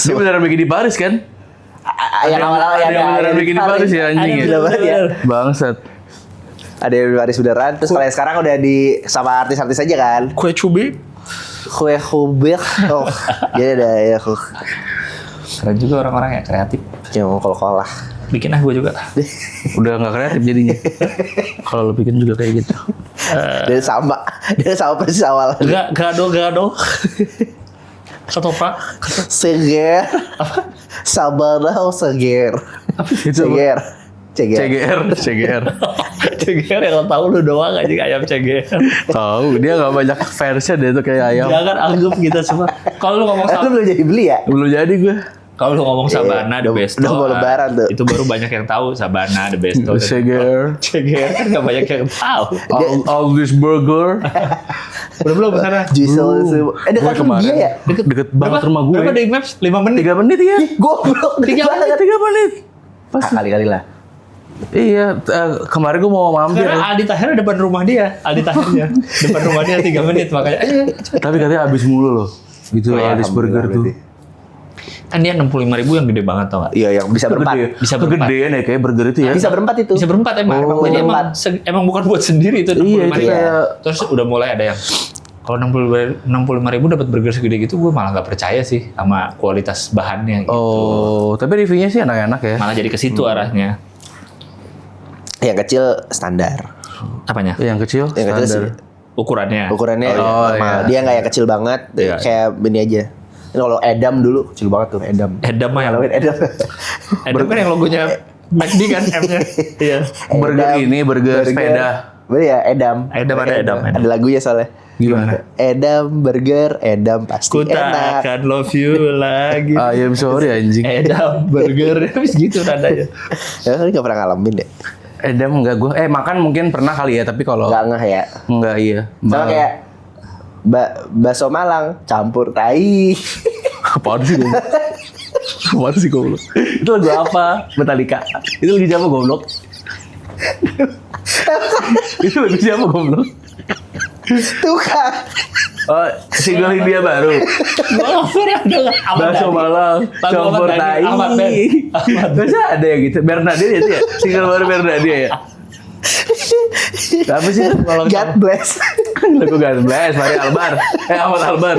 Dia beneran bikin di Paris kan? Yang awal-awal ada yang beneran bikin di Paris ya anjing ya. Bangsat. Ada yang di Paris beneran. Terus kalau yang sekarang udah di sama artis-artis aja kan. Kue cubit. Kue kubik. Oh, jadi ada ya kok. Keren juga orang-orang ya, kreatif. Ya mau kol-kolah. Bikin gue juga. Udah nggak kreatif jadinya. Kalau lo bikin juga kayak gitu. Dia sama persis awal. Gado. Ketoprak. Seger. Sabana seger. Itu Seger. CGR. CGR yang lo tahu lu doang aja ayam CGR. Tahu dia nggak banyak versi dia tuh kayak ayam. Jangan anggap kita semua. Kalau lu ngomong Lu belum jadi beli ya? Belum jadi gue. Kalau lu ngomong Sabana the best. Udah mau lebaran tuh. Itu baru banyak yang tahu Sabana the best. CGR. CGR kan nggak banyak yang tahu. All this burger. Belum sana. Juice. Dekat rumah dia ya? Deket banget rumah gue. Berapa dari Maps? 5 menit. 3 menit ya. Goblok. 3 menit. 3 menit. Pas kali-kali lah. Iya, kemarin gue mau mampir. Karena Aldi Tahir depan rumah dia. Aldi Tahirnya. Depan rumah dia 3 menit makanya. Tapi katanya habis mulu loh. Itu Aldis Burger tuh. Kan dia 65.000 yang gede banget tau gak? Iya, yang bisa berempat. Bisa berempat. Kegedean ya kayak burger itu ya. Bisa berempat itu. Bisa berempat emang. Oh, Jadi berempat. emang bukan buat sendiri itu 65.000. Iya, itu kayak- Terus udah mulai ada yang kalau 65.000 dapat burger segede gitu, gue malah nggak percaya sih sama kualitas bahannya. Gitu. Oh, tapi reviewnya sih enak-enak ya. Malah jadi ke situ arahnya. Yang kecil standar. Apanya? Yang kecil Yang kecil standar. sih. Ukurannya. Ukurannya Oh, normal. iya. Dia nggak yang kecil banget. Iya. Kayak ini aja. Ini kalau Edam dulu kecil banget tuh Edam. Edam mah yang Halloween Edam. Edam kan yang logonya McD kan M-nya. Iya. Burger Edam, ini burger sepeda. Bener ya Edam. Edam ada Edam. Ada lagunya soalnya. Gimana? Edam burger, Edam pasti Ku tak enak. akan love you lagi. I'm sorry anjing. Edam burger habis gitu nadanya. Ya kan nggak pernah ngalamin ya. Edam enggak gue. Makan mungkin pernah kali ya, tapi kalau Nggak ngeh ya. enggak iya. Sama kayak bakso Malang campur tai. Apaan sih goblok? Apaan sih goblok? Itu lagu apa? Metallica. Itu lagu siapa goblok? Itu lagu siapa goblok? Tuh kan. Oh, single India baru. Gue nggak pernah dengar. Bakso Malang, campur tai. Masa ada ya gitu? Bernadette itu ya? Single baru Bernadette ya? Apa sih itu? Kalau God bless. lagu God Bless, Mari Albar. Ahmad Albar.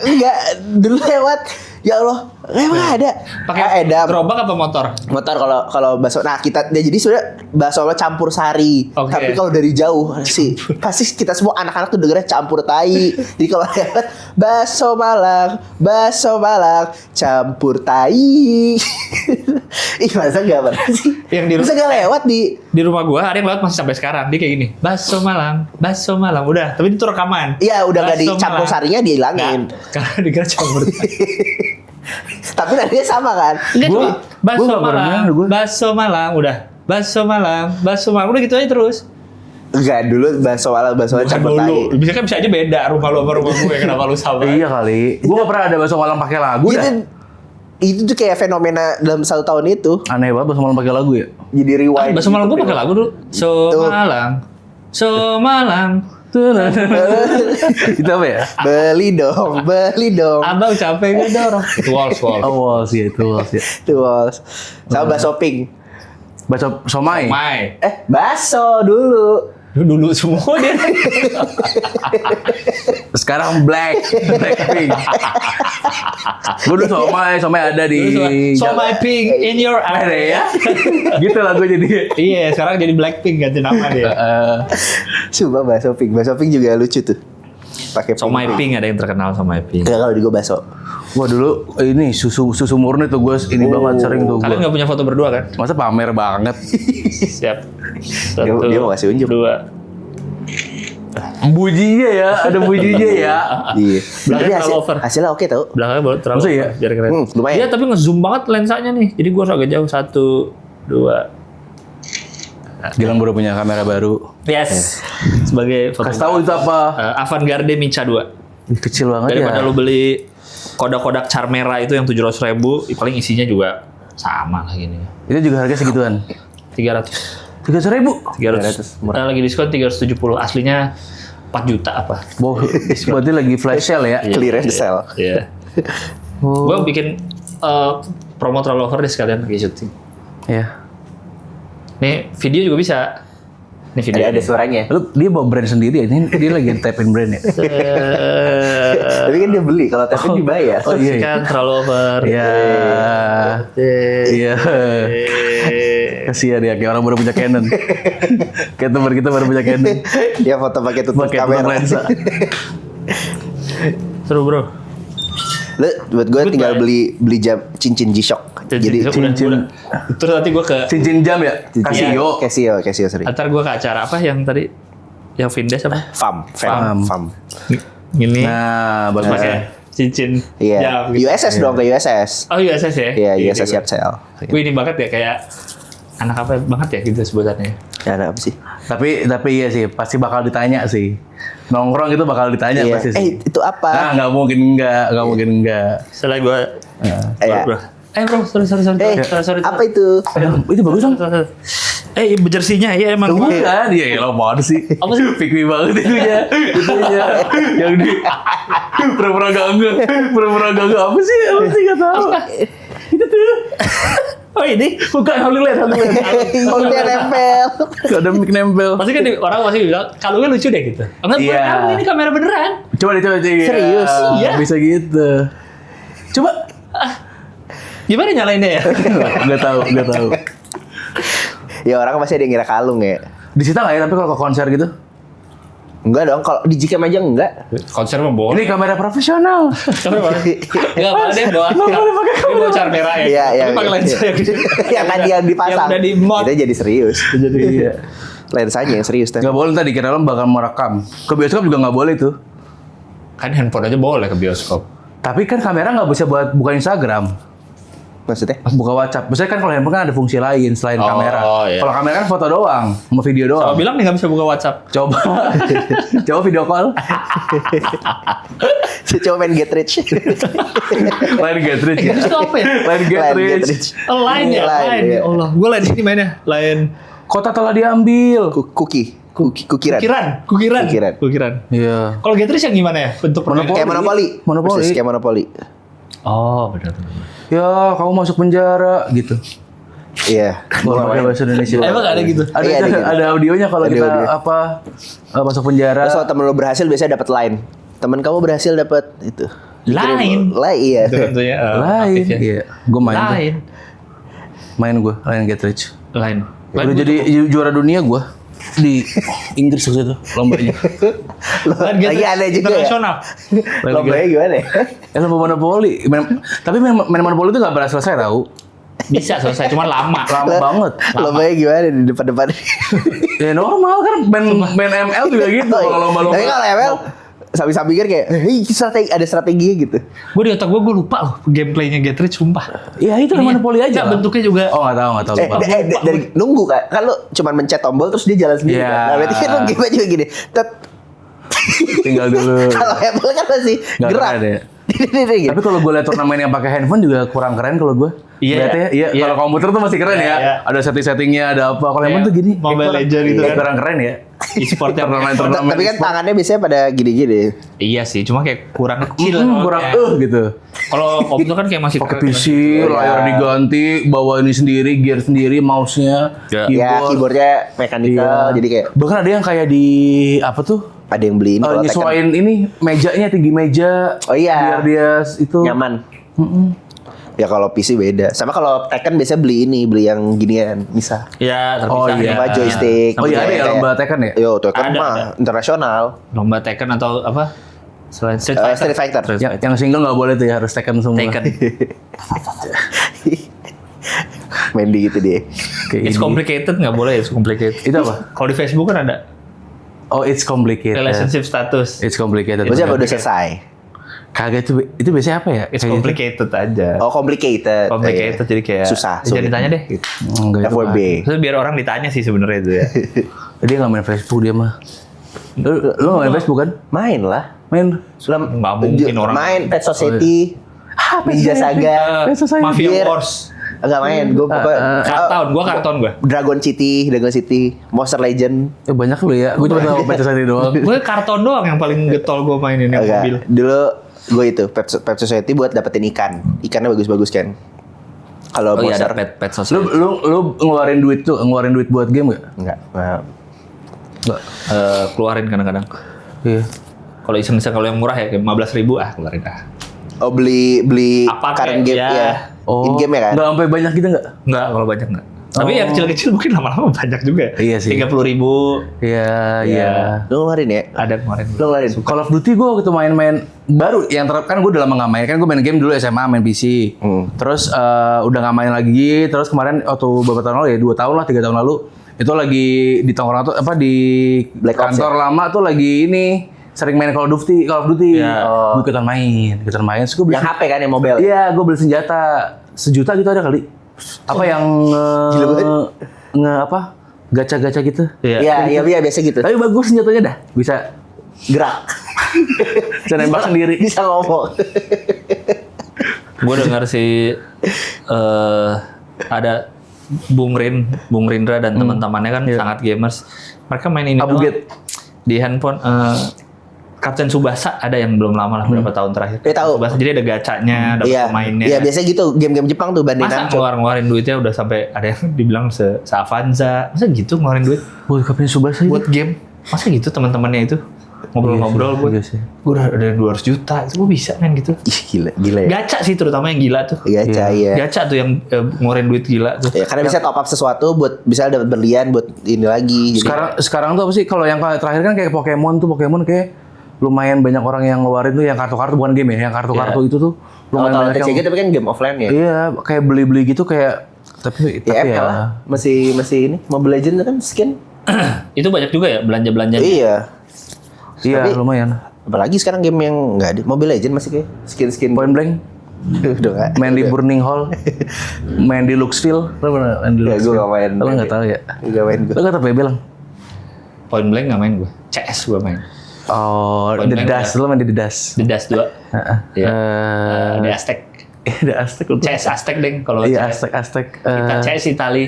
Enggak, dulu lewat. Ya Allah, emang ada. Pakai Edam. gerobak apa motor? Motor kalau bakso. Nah, kita jadi sebenarnya bakso campur sari. Oke. Tapi kalau dari jauh sih pasti kita semua anak-anak tuh dengernya campur tai. Jadi kalau lewat bakso Malang campur tai. Ih, masa enggak pernah sih? Yang di Masa enggak lewat di rumah gua ada yang lewat masih sampai sekarang. Dia kayak gini, bakso Malang udah. Tapi itu rekaman. Iya, udah enggak Bakso dicampur Malang. sarinya dihilangin. Nggak, karena dikira campur tai. Tapi nantinya sama kan? Enggak Gua- cuma bakso gua nggak pernah, Malang, gua. bakso Malang, udah. Bakso Malang, udah gitu aja terus. Enggak, dulu bakso Malang Bukan campur tai. dulu. Bisa kan bisa aja beda rumah lu sama rumah gue. Kenapa lu sama? Iya kali. Gue gak pernah ada bakso Malang pakai lagu dah. Itu tuh kayak fenomena dalam 1 tahun itu. Aneh banget bakso Malang pakai lagu ya. Jadi rewind. Bakso Malang gue pakai lagu dulu. Tuh. So Malang. Itu apa ya? Beli dong. Abang capek gak dorong. Itu walls. Oh, sih itu sih. Tuh, Walls. Sama bakso pink. Bakso somai. Mai. Bakso dulu. Dulu semua dia. Sekarang Blackpink. Gue dulu somai ada di. So my pink in your Ada eye. ya. Gitu lah gue jadi. Iya, sekarang jadi Blackpink ganti nama dia. Coba bakso pink. Bakso pink juga lucu tuh. Pakai So my pink ada yang terkenal sama my pink. Enggak, kalau di gue bakso. Wah dulu ini susu murni tuh gue ini banget sering tuh Kalian gue. nggak punya foto berdua kan? Masa pamer banget. Siap. Dia mau kasih unjuk. 2. Bujinya ya, ada bujinya ya. Iya. Belakangnya Tapi terlalu over. hasilnya oke tau. Belakangnya baru terlalu. Masa iya? Biar keren. Lumayan. Iya, tapi nge-zoom banget lensanya nih. Jadi gua harus agak jauh. 1, 2. Gilang baru punya kamera baru. Yes. Sebagai Kasih tahu itu apa? Avantgarde Mica 2. Kecil banget Daripada ya. lu beli kodak-kodak Charmera itu yang 700.000, paling isinya juga sama lah gini. Itu juga harga segituan. 300. 300.000. 300. Lagi diskon 370. Aslinya 4 juta apa? Berarti lagi flash sale ya. Clearance sale. Iya. Oh. Gue bikin promo rollover deh sekalian lagi syuting. Iya. Nih video juga bisa. Nih video. Ada suaranya. Lu dia bawa brand sendiri ya? Ini dia lagi tapin brand ya? Tapi kan dia beli, kalau tapi dibayar. Oh iya. Kan rollover. Iya. Iya. Kasihan ya, kayak orang baru punya Canon. Kayak teman kita baru punya Canon. Dia foto pakai tutup Pakai tutup kamera. lensa. Seru bro. Lu buat gue tinggal Goodbye. beli jam cincin G-Shock. Jadi cincin. Terus nanti gue ke Cincin jam ya? Casio. Casio sering. antar gue ke acara apa yang tadi yang Vindes apa? FAM. Gini. Nah, bagus Pakai ya. cincin. Iya. jam gitu. USS dong, ke USS. Oh USS ya? Iya, Gitu. USS Yapsel. Gue ini banget ya kayak anak apa banget ya gitu sebutannya. Ya, ada apa sih? Tapi iya sih, pasti bakal ditanya sih. Nongkrong itu bakal ditanya Iya. pasti sih. Itu apa? Nah, nggak mungkin enggak. Setelah gue Iya. bro. Bro, sorry. Apa itu? Itu bagus dong. Jersinya ya emang. Bukan, iya lo mau sih. Apa sih? Pikir banget itunya. Yang di pura-pura ganggu apa sih? Apa sih nggak tahu. Itu tuh. Oh ini? Bukan Holy Land. Dia nempel. Ada mic nempel. Pasti kan orang masih bilang kalungnya lucu deh gitu. Enggak bukan Iya. kamu, ini kamera beneran. Coba dicoba. Serius? Iya. Bisa gitu. Coba. Gimana nyalainnya ya? Nggak tahu. Ya orang pasti ada yang ngira kalung ya. Disita nggak ya? Tapi kalau ke konser gitu? Enggak dong, kalau di Gcam aja enggak. Konser mah boleh. Ini kamera profesional. Kamera boleh. Enggak apa deh bawa. Dia bawa kamera ya. Iya, Tapi pakai lensa yang gede. Yang tadi yang dipasang. Yang udah di-mod. Kita jadi serius. Jadi iya. Lensanya yang serius tuh. Nggak boleh tadi kira lo bakal merekam. Ke bioskop juga nggak boleh tuh. Kan handphone aja boleh ke bioskop. Tapi kan kamera nggak bisa buat buka Instagram. Maksudnya? Buka WhatsApp. Maksudnya kan kalau handphone kan ada fungsi lain selain Oh, kamera. iya. Kalau kamera kan foto doang, sama video doang. Sama bilang nih nggak bisa buka WhatsApp. Coba, coba video call. Saya coba main Get Rich. Line get rich ya. Itu apa ya? Line get Line rich. Get Rich. Line ya, Line, line. iya. Ya Allah, gue line ini mainnya. Line Kota telah diambil. Kukiran. Kukiran. Iya. Kalau Getrish yang gimana ya? Bentuk permainan? Kayak Monopoli. Monopoli. Persis kayak Monopoli. Oh, benar. Ya, kamu masuk penjara gitu. Iya. Gua pakai bahasa Indonesia. Emang ada gitu? Ada, Iya, ada gitu. ada audionya kalau Ada kita audio. masuk penjara. Terus kalau temen lo berhasil biasanya dapat line. Temen kamu berhasil dapat itu. Line? Line iya. Itu tentunya Lain. aktif ya. Iya, gue main. tuh. Line. Main gue, Line Get Rich. Line. Udah jadi juara dunia gue di Inggris waktu itu lombanya. Line Lagi aneh juga ya. internasional. Lombanya gimana ya? Lomba monopoli. Tapi main monopoli itu gak pernah selesai tau. Bisa selesai, cuma lama. Lama banget. Lombanya gimana di depan-depan? Ya normal kan main ML juga gitu. Kalau lomba-lomba. Tapi kalau ML sambil-sambil kayak, ada strateginya gitu. Gue di otak gue lupa loh gameplaynya Getrish, sumpah. Ya itu Ini monopoli aja. nggak, lah. bentuknya juga. Oh nggak tahu lupa. Dari nunggu kan lo cuma mencet tombol terus dia jalan sendiri Iya. kan. Nah, berarti kan lo game juga gini. Tet. Tinggal dulu. Kalau ML kan masih Nggak gerak. keren ya. Gitu. Tapi kalau gue liat turnamen yang pakai handphone juga kurang keren kalau gue. Iya. Lihatnya, iya. Iya. Kalau komputer tuh masih keren Iya, ya. iya. Ada setting-settingnya, ada apa. Kalau handphone tuh gini. Mobile kurang- Legends gitu kan. Kurang keren ya. E-sportnya Turnamen Tapi kan tangannya biasanya pada gini-gini. Iya sih, cuma kayak kurang kecil. kurang soalnya. gitu. Kalau komputer kan kayak masih Pakai keren. PC, Iya. layar diganti, bawa ini sendiri, gear sendiri, mouse-nya, Ya. Ya keyboardnya mekanikal Iya. jadi kayak Bahkan ada yang kayak di apa tuh? ada yang beliin kalau Tekken Nyesuaiin ini mejanya, tinggi meja. Oh iya. Biar dia itu nyaman. Ya kalau PC beda. Sama kalau Tekken biasanya beli yang ginian bisa. Ya, Oh, terpisah. iya. Apa joystick. Oh iya ada ya Kayak- lomba Tekken ya? Yo, Tekken Ada, mah ada. internasional. Lomba Tekken atau apa? Selain Street Eh, Fighter. Street Fighter. Yang single nggak boleh tuh ya, harus Tekken semua. Tekken. Main di gitu dia. Kayak It's ini. complicated nggak boleh, it's complicated. Itu apa? Kalau di Facebook kan ada Oh, it's complicated. relationship status. It's complicated. Maksudnya apa udah selesai? Kagak itu biasanya apa ya? It's Kayak gitu. complicated aja. Oh, complicated. Complicated Iya. jadi kayak Susah, Jangan sulit. ditanya deh. Gitu. Enggak itu. FWB. Terus biar orang ditanya sih sebenarnya itu ya. Dia nggak main Facebook dia mah. Lu nggak main Facebook kan? Main lah. Main. Sudah Nggak mungkin orang- main Pet Society. Ninja Saga. Masa saya Mafia Biar- Wars. Enggak main, gue Karton gue. Dragon City, Monster Legend. banyak lu ya. Gue cuma tahu baca satu doang. Gue karton doang yang paling getol gue mainin yang Enggak. mobil. Dulu Gue itu Pet Society buat dapetin ikan. Ikannya bagus-bagus kan. Kalau Oh iya, ada monster pet society. Lu ngeluarin duit buat game nggak? enggak. Nggak. Keluarin kadang-kadang. Iya. Kalau iseng-iseng kalau yang murah ya kayak 15.000 keluarin Oh beli Apa current kayak game ya? ya. In game ya kan? Nggak sampai banyak gitu nggak? Enggak, kalau banyak enggak. Tapi yang kecil-kecil mungkin lama-lama banyak juga. Iya sih. 30.000 Iya. Lu ngeluarin ya? ada kemarin. Lu ngeluarin? Call of Duty gue waktu main-main baru yang kan gue udah lama nggak main, kan gue main game dulu SMA main PC. Terus udah nggak main lagi. Terus kemarin waktu beberapa tahun lalu ya 2 tahun lah 3 tahun lalu itu lagi di tongkrongan tuh apa di Black Ops kantor lama tuh lagi ini sering main Call of Duty. Ya. Gue ikutan main. Terus gue beli Yang HP kan yang mobile. iya, gue beli senjata 1 juta gitu ada kali. Apa yang Gila banget. apa gacha-gacha gitu. Iya biasa gitu. Tapi bagus senjatanya dah. Bisa Gerak. bisa nembak sendiri. Bisa ngomong. Gue dengar si ada Bung Rindra dan teman-temannya kan sangat gamers. Mereka main ini Abu doang. Get. Di handphone Kapten Tsubasa ada yang belum lama lah berapa tahun terakhir. Tahu. Tsubasa jadi ada gacanya, ada pemainnya. Iya, biasa gitu game-game Jepang tuh banding Masa Namco. ngeluarin duitnya udah sampai ada yang dibilang se-Avanza. Masa gitu ngeluarin duit Wah, Kapten Tsubasa itu. buat game? Masa gitu teman-temannya itu ngobrol-ngobrol buat Iya sih. gue udah ada 200 juta itu gue bisa kan gitu. Ih, gila ya. Gacha sih terutama yang gila tuh. Gacha ya. Gacha tuh yang ngeluarin duit gila tuh. Ya, karena bisa top up sesuatu buat bisa dapat berlian buat ini lagi. Jadi, Sekarang tuh apa sih kalau yang terakhir kan kayak Pokemon kayak lumayan banyak orang yang ngeluarin tuh yang kartu-kartu bukan game ya, yang kartu-kartu itu tuh lumayan kalau banyak TCG yang tapi kan game offline ya. iya kayak beli-beli gitu kayak tapi Ya, ML lah. Masih ini Mobile Legends kan skin. Itu banyak juga ya belanja-belanjanya. Iya. iya Tapi- lumayan. Apalagi sekarang game yang enggak ada. Mobile Legends masih kayak skin-skin. Point Blank Udah enggak. main di Burning Hall, main di Luxville, lo pernah main di Ya, Luxville? gue gak main. Lo nggak tahu ya? Gak main gue. Lo nggak tahu apa ya bilang? Point Blank nggak main gue. CS gue main. Oh, Point The Blank Dust, lo main di The Dust. The Dust 2. Iya. Di Aztec. The Aztec. CS Aztec deng kalau Iya, CS. Aztec. Kita CS Itali.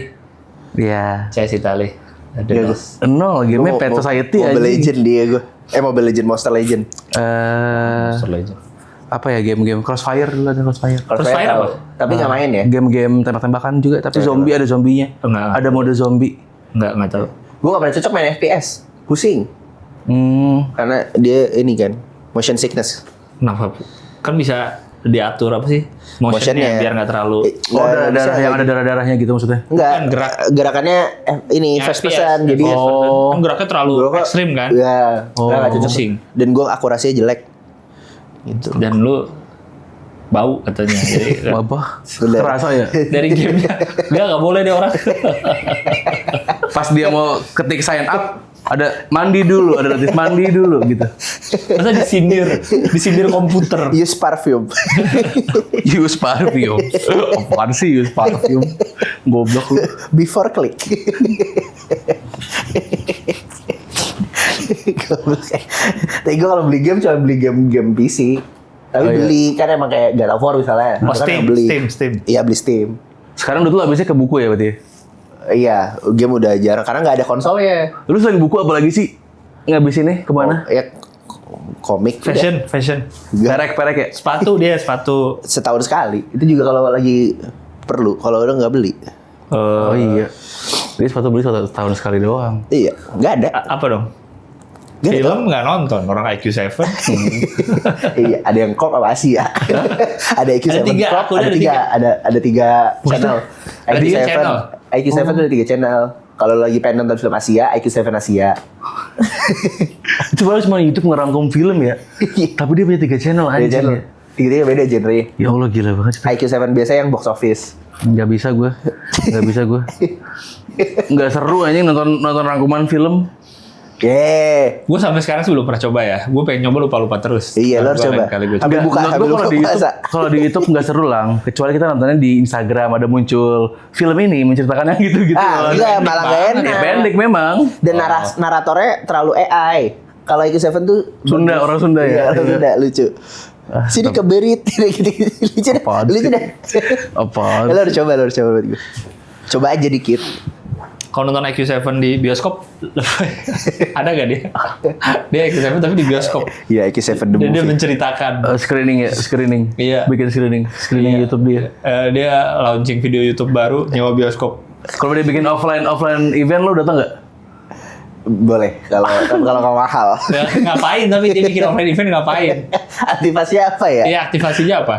Iya. CS Itali. The Iya, Dust. No, game Pet Society aja. Mobile Legend dia gue. Mobile Legend, Monster Legend. Monster Legend. Apa ya game-game Crossfire dulu ada Crossfire. Crossfire tahu. apa? Tapi nggak main ya. Game-game tembak-tembakan juga, tapi zombie ada zombinya. Enggak. Ada mode zombie. Enggak tahu. Gue gak pernah cocok main FPS. Pusing. Karena dia ini kan motion sickness. Kenapa? Kan bisa diatur apa sih? Motionnya. Biar nggak terlalu Oh, Nggak darah bisa yang ada lagi. darah-darahnya gitu maksudnya. Enggak, Bukan, gerakannya ini first FPS. person jadi Kan geraknya terlalu ekstrim kan? Iya, nggak cocok. pusing. Dan gue akurasinya jelek. Gitu. Dan lu bau katanya. Jadi Apa? Bener. Kerasa ya. dari gamenya dia nggak boleh deh orang. Pas dia mau ketik sign up, ada mandi dulu, ada notif mandi dulu gitu. Masa disindir komputer. Use parfum. Use parfum. Apaan sih use parfum? Goblok lu. Before click. Tapi gue kalau beli game cuma beli game PC. Tapi Oh, iya. beli kan emang kayak God of War misalnya. Oh, Itu kan Steam, beli. Steam. Iya beli Steam. Sekarang dulu habisnya ke buku ya berarti. Iya, game udah jarang karena nggak ada konsolnya. Lu selain buku apa lagi sih? Ngabisinnya kemana? Ya komik udah. Fashion. Perek ya? Sepatu Setahun sekali. Itu juga kalau lagi perlu. Kalau udah nggak beli. Oh iya. Jadi sepatu beli setahun sekali doang. Iya, nggak ada. Apa dong? Nggak ada. Film nggak nonton, orang IQ7. Iya, ada yang Corp apa Asia. Ada IQ7 Ada tiga, Corp, aku ada tiga. ada tiga channel. Ada tiga channel. IQ7 tuh ada 3 channel. Kalau lagi pengen nonton film Asia, IQ7 Asia. Coba cuma YouTube ngerangkum film ya. Tapi dia punya 3 channel Tiga anjing channel. ya. Tiga beda genre. Ya Allah gila banget. IQ7 biasa yang box office. Nggak bisa gue. Nggak seru anjing nonton rangkuman film. Yeay. Gue sampai sekarang sih belum pernah coba ya. Gue pengen nyoba lupa terus. Iya, lo harus Lain coba. Kali gue Ambil buka, Menurut ambil gua buka puasa. kalau di YouTube nggak seru lang. Kecuali kita nontonnya di Instagram ada muncul film ini menceritakannya gitu-gitu. Ah, enggak, malah nggak banget. enak. Ya, pendek memang. Dan naratornya terlalu AI. Kalau IQ7 tuh Sunda, orang Sunda ya? Iya, orang Sunda, lucu. Sini keberit gitu-gitu. Lucu deh. Apaan Lucu sih? deh. Apaan? Lo harus coba buat gue. Coba aja dikit. Kalau nonton IQ7 di bioskop, ada gak dia? Dia IQ7 tapi di bioskop. Iya, IQ7 the Dan dia movie. menceritakan. Screening. Iya. Bikin screening Iya. YouTube dia. Dia launching video YouTube baru, nyewa bioskop. Kalau dia bikin offline event lo datang nggak? Boleh kalau nggak mahal. Ya, ngapain tapi dia bikin offline event ngapain? Aktivasi apa ya? Iya, aktivasinya apa?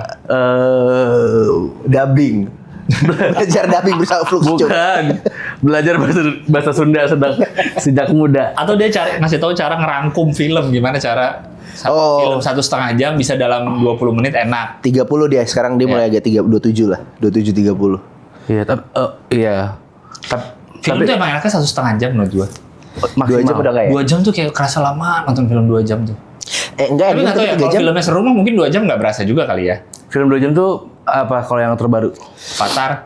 Dubbing. Belajar dubbing bersama Flux. Bukan. Belajar bahasa Sunda sejak muda. Atau dia ngasih tahu cara ngerangkum film, gimana cara film 1,5 jam bisa dalam 20 menit enak. 30 dia sekarang dia mulai agak 27 lah. 27 30. Iya, iya. Film tuh emang enaknya 1,5 jam menurut gua. 2 jam udah kayak. 2 jam tuh kayak kerasa lama nonton film 2 jam tuh. Enggak, Tapi nggak tahu ya, 3 kalau jam. filmnya seru mah mungkin 2 jam nggak berasa juga kali ya. Film 2 jam tuh apa kalau yang terbaru? Avatar.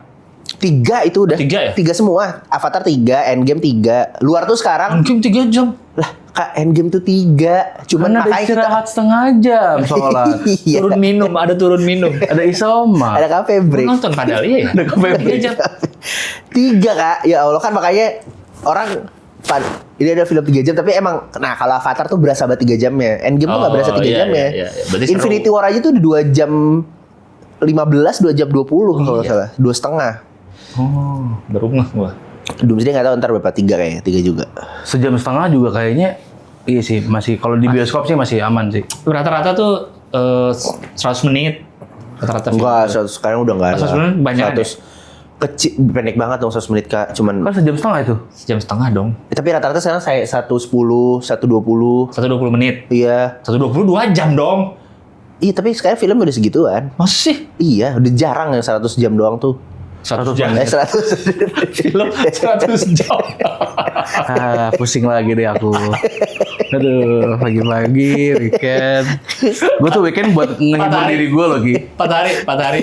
3 itu udah. 3 ya? 3 semua. Avatar 3, Endgame 3. Luar tuh sekarang. Mungkin 3 jam. Lah, Kak, Endgame tuh 3. Cuman Kan ada makanya kita istirahat setengah jam sholat. Iya. Turun minum, ada turun minum. Ada isoma. Ada cafe Gua break. nonton padahal iya ya. Ada cafe 3 break. jam. 3 Kak. Ya Allah kan makanya orang ini ada film 3 jam tapi emang kalau Avatar tuh berasa banget 3 jamnya. Endgame tuh Oh, gak berasa 3 iya, jamnya. iya, iya. Berarti seru. Infinity War aja tuh 2 jam 15, 2 jam 20 kalau nggak Iya. salah. 2,5. Oh, baru ngeh gua. Belum sih nggak tahu ntar berapa 3 kayaknya 3 juga. Sejam setengah juga kayaknya. Iya sih, masih kalau di bioskop sih masih aman sih. Rata-rata tuh 100 menit. Rata-rata film. Enggak, sekarang udah nggak ada. 100 menit banyak 100 kecil pendek banget dong 100 menit Kak. Cuman Kan sejam setengah itu. Sejam setengah dong. tapi rata-rata sekarang saya 110, 120. 120 menit. Iya. 120 2 jam dong. Iya, tapi sekarang film udah segituan. Masa sih? Iya, udah jarang yang 100 jam doang tuh. 100 jam. 100. Film 100 jam. Pusing lagi deh aku. Aduh, pagi-pagi weekend. Gue tuh weekend buat ngehibur Matahari. diri gue loh, Ki. 4 hari, 4 hari.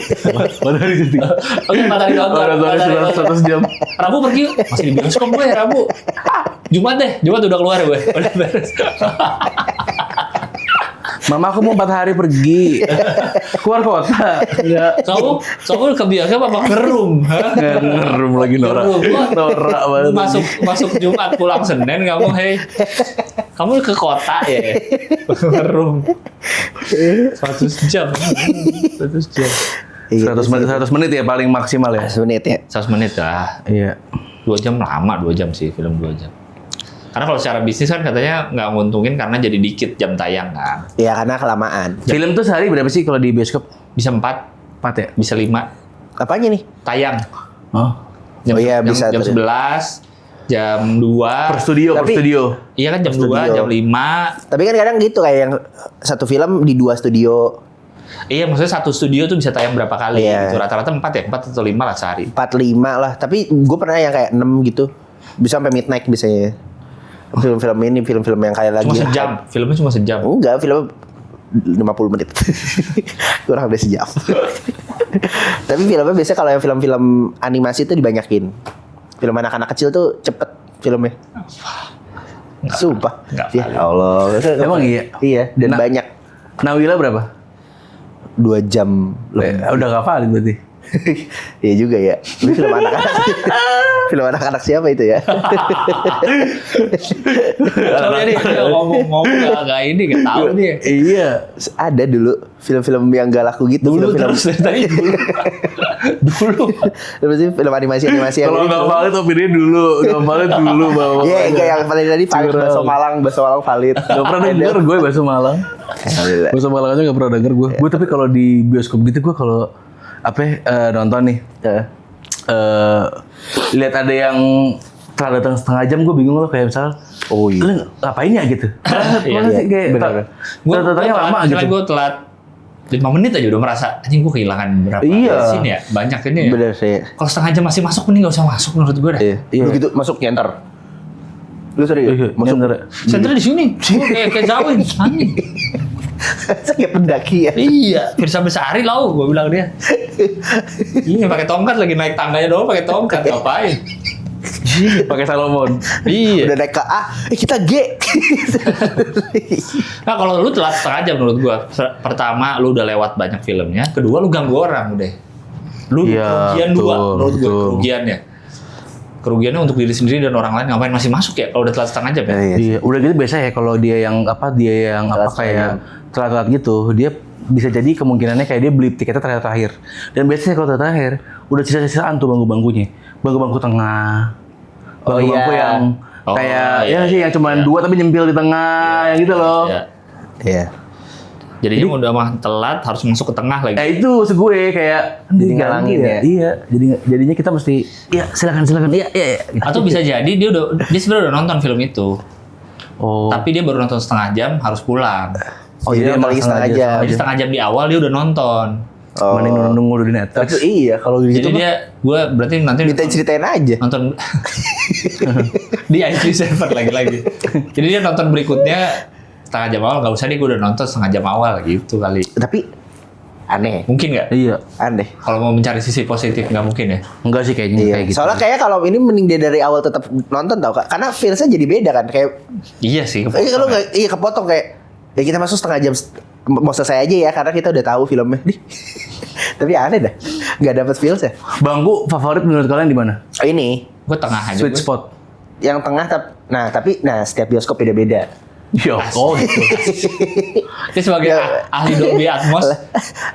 Mana hari cuti? Oke, 4 hari nonton. Orang tuanya 4 hari nonton. 100 jam. Rabu pergi yuk. Masih di bioskop gue ya Rabu. Jumat deh, Jumat udah keluar gue. Udah beres. Mama aku mau 4 hari pergi. Keluar kota. Enggak. Kamu ke bioskop apa ngerum? Hah? Ngerum lagi norak. Ngerum. Norak banget. Masuk Jumat pulang Senin kamu, hei. Kamu ke kota ya? Ngerum. 100 jam. 100 jam. 100 menit ya paling maksimal ya. 100 menit ya. 100 menit lah. Iya. 2 jam lama, 2 jam sih film 2 jam. Karena kalau secara bisnis kan katanya nggak nguntungin karena jadi dikit jam tayang kan. Ya karena kelamaan. Film tuh sehari berapa sih kalau di bioskop? Bisa 4, 4 ya? bisa 5 Apanya nih? tayang. Oh. Oh iya, bisa Jam tuh. 11, jam 2. Per studio, per Tapi- studio. Iya kan jam Studio. 2, jam 5. Tapi kan kadang gitu kayak yang satu film di 2 studio, Iya maksudnya satu studio tuh bisa tayang berapa kali Iya. gitu. Rata-rata 4 ya, 4 atau 5 lah sehari. 4-5 lah. Tapi gue pernah yang kayak 6 gitu. Bisa sampai midnight biasanya. Film-film ini, film-film yang kayak lagi. Cuma sejam, filmnya cuma sejam. Enggak, film 50 menit. Kurang dari sejam. Tapi filmnya biasanya kalau yang film-film animasi itu dibanyakin. Film anak-anak kecil tuh cepet filmnya. Sumpah. Nggak Ya Allah. Emang iya? Iya, dan Nah. banyak. Nawila berapa? 2 jam lebih. Udah gak valid berarti. Iya juga ya. Ini film anak-anak. Film anak-anak siapa itu ya? Soalnya dia ngomong agak ini, gak tahu dia. Iya. Ada dulu film-film yang gak laku gitu. Dulu film-film. terus dari tadi dulu. Dulu. Terus sih film animasi yang Kalau ini nggak film- valid opini dulu, nggak valid dulu bawa. Iya, enggak yang paling tadi valid Curang. Bakso Malang valid. Gak pernah denger gue Bakso Malang. Alhamdulillah. Bakso Malang aja gak pernah denger gue. Gue tapi kalau di bioskop gitu gue kalau nonton nih, lihat ada yang telah datang setengah jam gue bingung loh kayak misal, Oh iya. lu ngapain ya gitu? Iya, Mana sih kayak benar. datangnya lama gitu. Gue telat 5 menit aja udah merasa anjing gue kehilangan berapa Iya. scene ya, banyak ini ya. Bener sih. Kalau setengah jam masih masuk mending gak usah masuk menurut gue dah. Iya. Iya. Lu gitu masuk nyantar. Lu serius? Iya, Masuk nyender. Senternya di sini, gue kayak jauhin, anjing. kayak pendaki ya. Iya, Firsa Besari lau, gue bilang dia. Iya, pakai tongkat lagi naik tangganya doang, pakai tongkat ngapain? Pakai Salomon. Iya. Udah naik ke A, kita G. Nah kalau lu telat setengah jam menurut gua, pertama lu udah lewat banyak filmnya, kedua lu ganggu orang udah. Lu Iya, kerugian dua betul, menurut gua betul. kerugiannya. kerugiannya untuk diri sendiri dan orang lain. Ngapain masih masuk ya kalau udah telat setengah jam ya? Iya, udah gitu biasa ya kalau dia yang kayak telat-telat gitu, dia bisa jadi kemungkinannya kayak dia beli tiketnya terakhir. Dan biasanya kalau terakhir udah sisa-sisaan tuh bangku-bangkunya. Bangku-bangku tengah. Bangku-bangku yang kayak sih yang cuma 2 tapi nyempil di tengah yang gitu loh. Iya. Jadinya udah mah telat harus masuk ke tengah lagi. Itu maksud gue kayak Jadi ngalangin ya. Iya, jadinya kita mesti ya silakan. Iya. Gitu. Atau bisa jadi dia sebenarnya udah nonton film itu. Oh. Tapi dia baru nonton setengah jam harus pulang. Oh, jadi emang apalagi setengah jam. Jadi setengah jam di awal dia udah nonton. Oh. Mending nunggu di Netflix. Tapi iya kalau gitu Jadi gue berarti nanti minta ceritain aja. nonton di IQ7 lagi-lagi. Jadi dia nonton berikutnya setengah jam awal, nggak usah gue udah nonton setengah jam awal gitu kali. Tapi aneh. Mungkin nggak? Iya. Aneh. Kalau mau mencari sisi positif nggak mungkin ya? Enggak sih kayaknya Iya. kayak gitu. Soalnya kayak kalau ini mending dia dari awal tetap nonton tau Kak. Karena feelsnya jadi beda kan. Kayak Iya sih. kalau nggak kepotong kayak ya kita masuk setengah jam mau selesai aja ya karena kita udah tahu filmnya. Tapi aneh dah. Nggak dapet feelsnya. Bangku favorit menurut kalian di mana? Oh, ini Gue tengah aja. Sweet Gue. spot. yang tengah tapi setiap bioskop beda-beda. Yo, oh gitu. Dia sebagai ahli Dolby Atmos,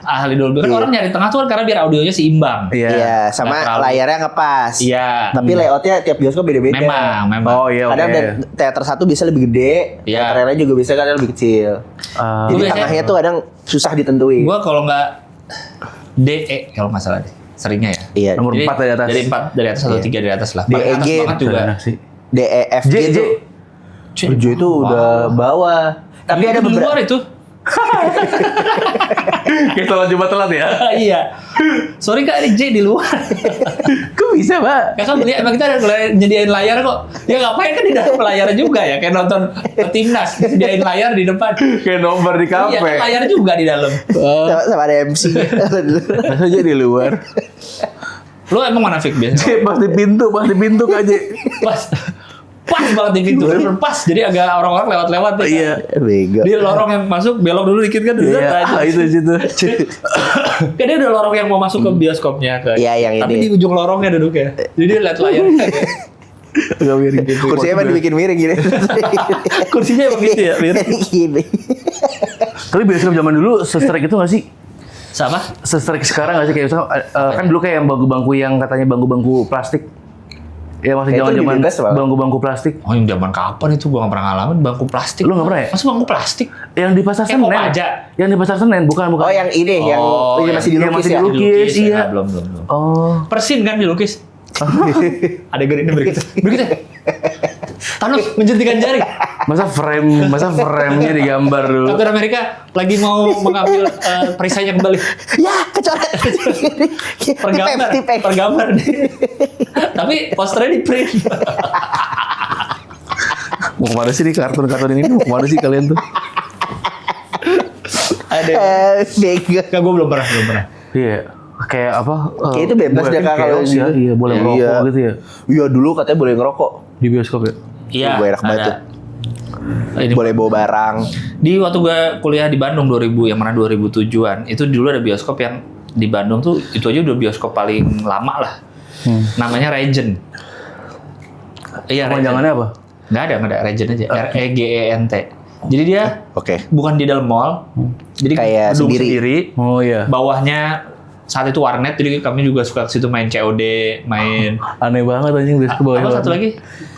ahli Dolby kan orang nyari tengah tuh kan karena biar audionya seimbang. Iya. Iya, sama Nggak terlalu. layarnya ngepas. Iya. Tapi layoutnya tiap bioskop beda-beda. Memang. Oh iya, Kadang oke. teater satu bisa lebih gede, Iya. teater lainnya juga bisa kadang lebih kecil. Ah, Jadi Gua biasanya- tengahnya tuh kadang susah ditentuin. Gue kalau nggak DE kalau nggak salah deh, seringnya ya. Iya. Nomor Jadi, 4 dari atas. Dari 4 dari atas atau Iya. 3 dari atas lah. Paling atas DEG. banget juga. Enak sih. D E F G J. tuh. J itu udah bawah. Tapi ada di luar beberapa. itu. Kayak sholat Jumat telat ya? Iya. Sorry Kak, ini J di luar. Kok bisa, Pak? Kakak beli, emang kita ada nyediain layar kok. Ya ngapain kan di dalam layar juga ya, kayak nonton timnas, sediain layar di depan. Kayak nomor di Iya, kan layar juga di dalam. Sama ada MC. Masa aja di luar. Lu emang mana Fik biasanya? Pas di pintu aja. Pas banget di pintu, bener-bener pas. Jadi agak orang-orang lewat-lewat. Ya. Iya. Bego. Dia lorong yang masuk, belok dulu dikit kan. Iya, itu situ. Kan dia udah lorong yang mau masuk ke bioskopnya. Iya, yang Tapi ini. di ujung lorongnya duduknya. Jadi dia liat layarnya. Agak miring gitu. Kursinya emang dibikin miring gini. Kursinya emang gitu ya, miring. Gini. Tapi bioskop zaman dulu se-strike itu nggak sih? Sama? Se-strike sekarang nggak sih? Kayak misalnya, kan dulu kayak yang bangku-bangku yang katanya bangku-bangku plastik. Ya masih Itu zaman-zaman lebih bebas, Pak. bangku-bangku plastik. Oh, yang zaman kapan itu gua nggak pernah ngalamin bangku plastik. Lu nggak pernah ya? Masa bangku plastik? Yang di pasar Kayak Senen. Kopaja. Yang di pasar Senen, bukan. Oh yang ini yang ini masih yang dilukis masih ya. dilukis. iya. ya, belum. Oh. Persin kan dilukis. Adegan ini berikutnya. Thanos menjentikan jari. Masa frame-nya digambar dulu. Captain Amerika lagi mau mengambil perisainya kembali. Ya kecoret. Pergambar. Tapi posternya di print. Mau kemana sih nih kartun-kartun ini? Mau kemana sih kalian tuh? Ada. Bego. Kan gue belum pernah. Iya. Kayak apa? Kayak itu bebas bukan deh, Kak, kalau chaos gitu. ya. Iya, boleh merokok Iya. gitu ya. Iya dulu katanya boleh ngerokok. Di bioskop ya. Iya. Gue enak banget ada. tuh. Ini Boleh bawa barang. di waktu gue kuliah di Bandung 2000 yang mana 2007-an itu dulu ada bioskop yang di Bandung tuh itu aja udah bioskop paling lama lah. Namanya Regent. Iya, Regent. Panjangannya apa? Nggak ada Regent aja. REGENT. Jadi dia Oke. bukan di dalam mall. Jadi Kayak gedung sendiri. sendiri. Oh iya. Bawahnya saat itu warnet, jadi kami juga suka ke situ main COD, main Aneh banget anjing bioskop bawah. apa satu lagi?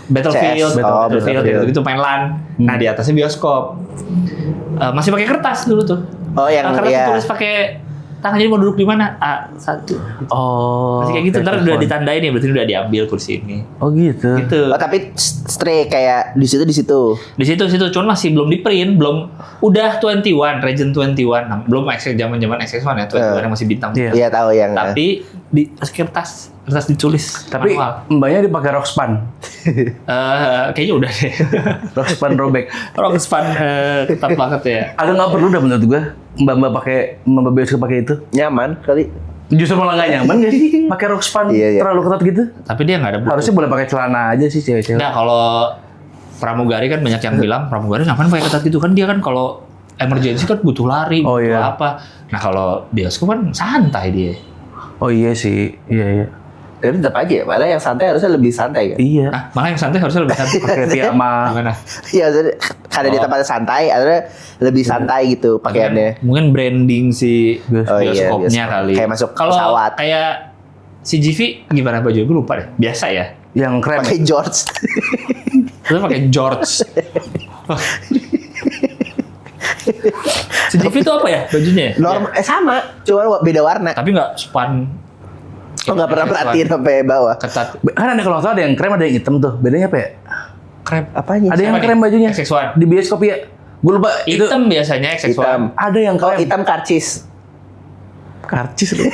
Battlefield, CS. Oh, Battlefield. gitu main LAN. Nah di atasnya bioskop. Masih pakai kertas dulu tuh. Oh yang Kertas ya. tulis pakai tangan, jadi mau duduk di mana? A1. Oh. Masih kayak gitu, ntar udah ditandain ya, berarti udah diambil kursi ini. Oh gitu. Gitu. Oh tapi stray kayak di situ. Di situ, cuman masih belum di print, belum udah 21, Regent 21, nah, belum XX zaman XX1 ya, 21 yang masih bintang. Iya. Iya tahu yang. Tapi di kertas ditulis Tapi manual. mbaknya dipakai Rockspan. Kayaknya udah deh. Rockspan robek. Rockspan ketat banget ya. Agak nggak perlu dah menurut gua mbak bioskop pakai itu. nyaman kali. Justru malah nggak nyaman gak sih pakai Rockspan Iya. terlalu ketat gitu. Tapi dia nggak ada buku. Harusnya boleh pakai celana aja sih cewek-cewek. Nah kalau pramugari kan banyak yang bilang pramugari ngapain pakai ketat gitu kan, dia kan kalau emergency kan butuh lari, Oh, butuh iya. apa. Nah kalau bioskop kan santai dia. Oh iya sih, iya. Tapi tetap aja ya, malah yang santai harusnya lebih santai kan. Iya. Nah, malah yang santai harusnya lebih santai. Pakai piyama. Gimana? Iya, maksudnya karena di tempatnya santai, harusnya lebih santai gitu pakaiannya. Mungkin branding si Oh iya, bioskopnya bioskop. kali. Kayak masuk Kalau pesawat. kayak si GV gimana baju? Gue lupa deh. Biasa ya. Yang keren. Pakai George. Terus pakai George. Si GV itu apa ya bajunya? Ya? Normal, sama, cuma beda warna. Tapi nggak span. Oh nggak pernah perhatiin sampai bawah. Ketat. Kan ada kalau nggak salah ada yang krem ada yang hitam tuh. Bedanya apa ya? Krem. Apanya? Ada yang Apa nih? krem bajunya. XX1. Di bioskop ya. Gue lupa itu. Hitam biasanya XX1. Hitam. Ada yang Oh krem. hitam karcis. Karcis loh.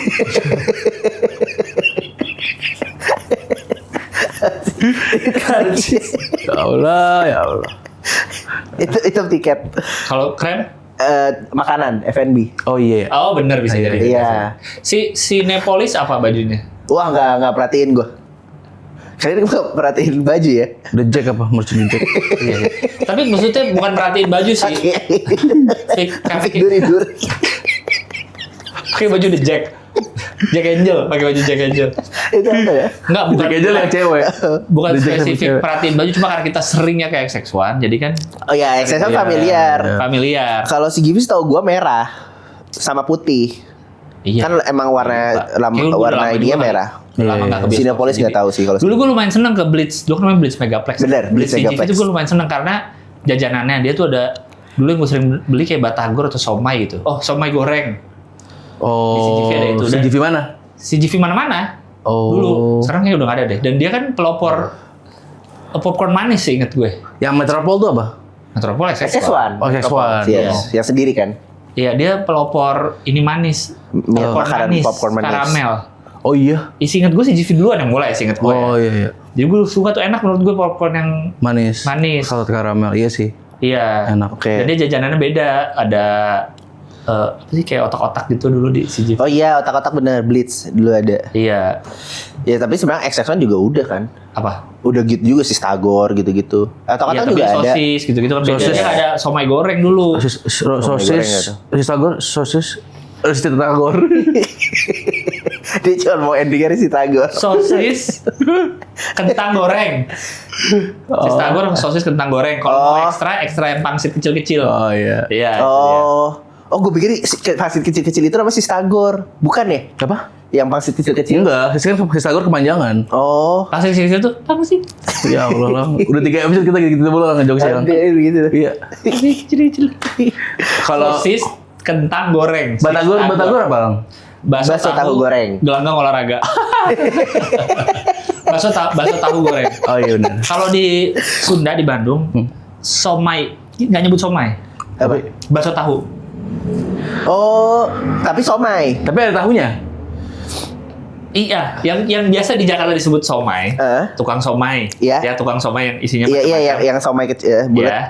Karcis. Ya Allah, ya Allah. itu tiket. Kalau krem? Makanan F&B. Oh iya. Oh benar bisa jadi. Iya. Si Nepolis apa bajunya? Wah nggak perhatiin gue. Kalian nggak perhatiin baju ya? The Jack apa? Merchant Jack. Iya. Tapi maksudnya bukan perhatiin baju sih. Pakai duri-duri. Pakai baju The Jack. Jack Angel, pakai baju Jack Angel. Itu apa ya? Enggak, bukan Jack aja yang cewek. bukan The Jack sama spesifik cewek. perhatiin baju, cuma karena kita seringnya kayak XX1, jadi kan Oh ya, XS Iya, familiar. iya. familiar. Kalau si Givis tau gue merah sama putih. Iya. Kan emang warna Kayak gua udah lama dia juga merah. Udah lama nggak ke bioskop. Cinepolis nggak Jadi- tahu sih kalau. Dulu gue lumayan seneng ke Blitz. Dulu kan namanya Blitz Megaplex. Bener, Blitz CGV Megaplex. itu gue lumayan seneng karena jajanannya dia tuh ada. Dulu yang gue sering beli kayak batagor atau somai gitu. Oh, somai goreng. Oh. Di CGV ada itu, dan- CGV mana? CGV mana-mana. Oh. Dulu. Sekarang kayaknya udah nggak ada deh. Dan dia kan pelopor popcorn manis sih inget gue. Yang Metropol tuh apa? Metropol XX1. XS1. Oh, XS1. Yes, yang sendiri kan. Iya, dia pelopor ini manis. Makanan popcorn manis. Karamel. Oh iya. Ingat gue CGV duluan yang mulai sih inget gue. Oh iya iya. Jadi gue suka tuh, enak menurut gue popcorn yang Manis. Manis. Salad karamel. Iya sih. iya. Enak. Oke. Dan dia jajanannya beda. Ada apa sih kayak otak-otak gitu dulu di CGV. Oh iya, otak-otak bener Blitz dulu ada. Iya. Ya tapi sebenarnya XS1 juga udah kan. Apa? Udah gitu juga sih Stagor gitu-gitu. Iya, Otak-otak tapi juga ada. sosis gitu-gitu kan. Sosis. Bedanya ada somai goreng dulu. Sosis, goreng nggak sosis, tuh? sosis tagor, sosis, tagor. Dia cuma mau endingnya si Stagor. Sosis kentang goreng. Sosis tagor sama sosis kentang goreng. Kalau mau ekstra yang pangsit kecil-kecil. Oh iya. Iya. Oh gue pikir pangsit kecil-kecil itu namanya si Stagor. Bukan ya? Apa? Yang pangsit kecil-kecil. Enggak, sosis kan sosis tagor kepanjangan. Oh. Pangsit kecil tuh pangsit. Ya Allah lah. Udah 3 episode kita gitu mulu ngejok sih. Ada begitu. Iya. Kecil-kecil. Kalau Sosis kentang goreng. batagor apa, Bang? Bakso tahu goreng. Gelanggang olahraga. bakso tahu goreng. Oh iya benar. Kalau di Sunda di Bandung, somai nggak nyebut somai. Apa? Bakso tahu. Oh, tapi somai. Tapi ada tahunya. Iya, yang biasa di Jakarta disebut somai, tukang somai. Iya. Ya, tukang somai yang isinya Iya macam-macam. yang somai kecil bulat. Ya,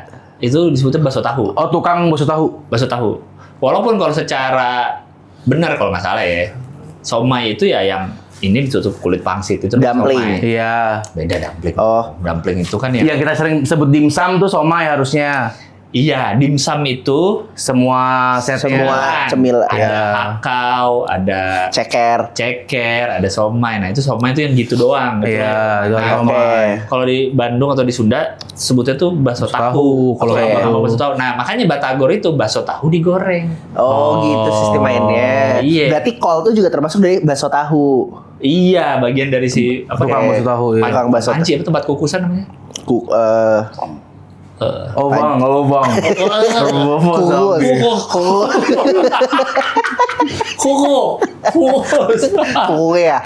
itu disebutnya bakso tahu. Oh, tukang bakso tahu. Bakso tahu. Walaupun kalau secara benar kalau nggak salah ya, somai itu ya yang ini ditutup kulit pangsit itu Dumpling. somai. Iya. Beda dumpling. Oh. Dumpling itu kan ya. Yang kita sering sebut dimsum tuh somai harusnya. Iya, dimsum itu Semua setnya. Semua cemilan. ada Iya. hakau, ada Ceker. ceker, ada somai. Nah, itu somai itu yang gitu doang. gitu Iya, kan. itu Nah, somai. kalau di Bandung atau di Sunda sebutnya tuh bakso Bakso tahu. tahu, kalau Atau tahu. bakso tahu. Nah, makanya batagor itu bakso tahu digoreng. Oh, gitu sistem mainnya. Iya. Berarti kol tuh juga termasuk dari bakso tahu. Iya, bagian dari si apa Tukang bakso tahu. Iya. Tukang bakso tahu. Panci apa tempat kukusan namanya? Oh bang, halo bang. Kukus. Kukus. Kue ya.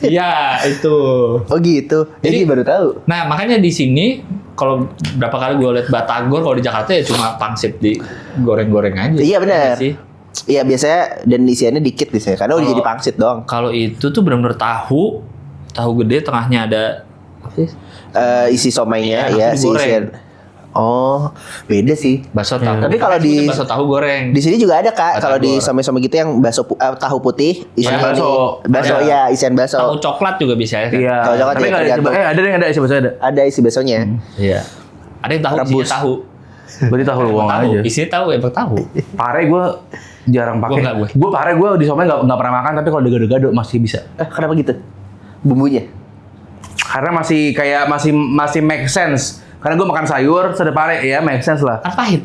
Iya, itu. Oh gitu. Jadi baru tahu. Nah, makanya di sini kalau berapa kali gue liat batagor kalau di Jakarta ya cuma pangsit di goreng-goreng aja. Iya, benar. sih. Iya biasanya dan isiannya dikit biasanya karena udah Kalau- jadi pangsit doang. Kalau itu tuh benar-benar tahu gede, tengahnya ada apa sih? Isi somainya Iya, ya si digoreng. isian. Oh, beda sih. Bakso tahu. Tapi kalau di- bakso tahu goreng. Di sini juga ada Kak, kalau di Batagor. somai-somai gitu yang tahu putih, isian Ya, bakso ada. ya, isian bakso. Tahu coklat juga bisa ya kan? Iya. Kalau coklat Tapi ya, nggak ada. tergantung. Ada yang ada isi bakso ada. Ada isi baksonya. Iya. Ada yang tahu Rebus. isinya tahu. Berarti tahu lu Tahu. aja. Isinya tahu, emang tahu. Pare gue Jarang pakai. Gua nggak, gue. Gue pare gue di somai nggak pernah makan, tapi kalau di gado-gado masih bisa. Kenapa gitu? Bumbunya? Karena masih kayak masih make sense. Karena gue makan sayur, ada pare ya make sense lah. Kan pahit.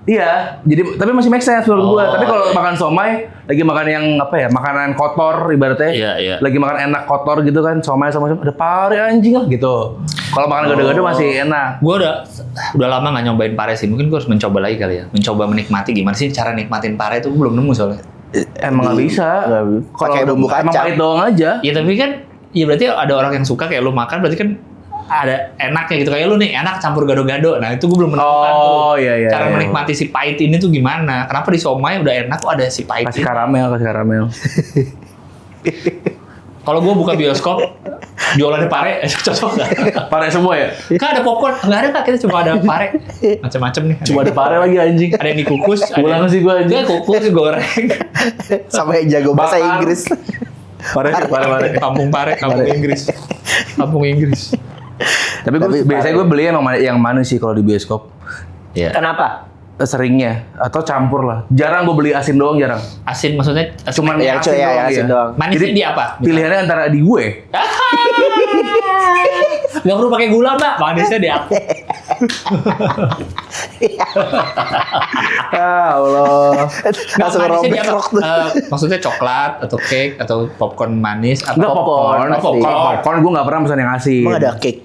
Iya, jadi tapi masih make sense menurut gue. Oh, Tapi kalau iya. makan somai, lagi makan yang apa ya, makanan kotor ibaratnya. Iya, iya. Lagi makan enak kotor gitu kan, somai sama ada pare anjing lah gitu. Kalau makan gado-gado masih enak. Gue udah lama nggak nyobain pare sih. Mungkin gue harus mencoba lagi kali ya. Mencoba menikmati gimana sih cara nikmatin pare itu, gue belum nemu soalnya. Emang nggak bisa. Kalau Pakai bumbu emang kacang. pahit doang aja. Ya tapi kan, ya berarti ada orang yang suka kayak lu makan, berarti kan ada enaknya gitu. Kayak lu nih enak campur gado-gado. Nah itu gue belum menemukan Oh, tuh. iya, iya, Cara iya. menikmati si pahit ini tuh gimana. Kenapa di somai udah enak kok ada si pahit Kasih ini. karamel. Kalau gue buka bioskop, jualannya pare, cocok gak? Pare semua ya? Kan ada popcorn, nggak ada kak, kita cuma ada pare. Macem-macem nih. Cuma ada pare lagi anjing. Ada yang dikukus, Pulang sih gua, anjing. Dia kukus, goreng. Sama yang jago bahasa Bakar. Inggris. Pare. Kampung pare, kampung Inggris. Kampung Inggris. Tapi Tapi biasanya pare. gue beli yang manis sih kalau di bioskop. Iya. Kenapa? Seringnya atau campur lah. Jarang gue beli asin doang, jarang. Asin maksudnya Cuman Yang asin cuy ya, doang, yang asin iya. doang. manisnya Jadi, di apa? Pilihannya antara di gue. Gak perlu pakai gula mbak, manisnya di aku. Allah. Langsung Manisnya di robek apa? rok tuh. Maksudnya coklat atau cake atau popcorn manis? Apa? Enggak popcorn. pasti. Kalau popcorn gue nggak pernah pesan yang asin. Emang ada cake?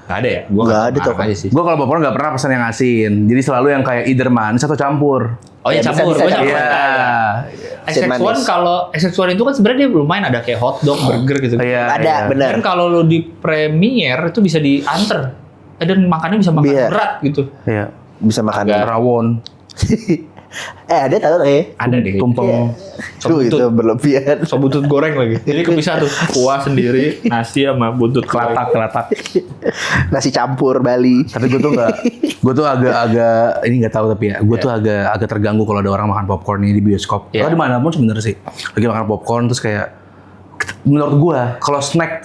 Nggak ada ya? Gua Nggak ada tuh, aja sih. Gue kalau popcorn nggak pernah pesan yang asin. Jadi selalu yang kayak either manis atau campur. Oh ya, Ya, campur. bisa Gua campur. Iya. Asin SX1 manis. kalau SX1 itu kan sebenarnya dia lumayan ada kayak hotdog, burger gitu. Iya. Ada, bener. Dan kalau lo di Premier itu bisa diantar. Dan makannya bisa makan Iya. berat gitu. Iya. Bisa makan. Rawon. Ada tahu ya? Ada deh. Tumpeng. Tuh itu berlebihan. So buntut goreng lagi. Jadi kepisah tuh. Kuah sendiri, nasi sama buntut goreng. Kelatak. Nasi campur Bali. Tapi gue tuh nggak, gue tuh agak ini nggak tahu tapi ya, gue tuh agak terganggu kalau ada orang makan popcorn ini di bioskop. Iya. Kalau di mana pun sebenarnya sih, lagi makan popcorn terus kayak, menurut gue kalau snack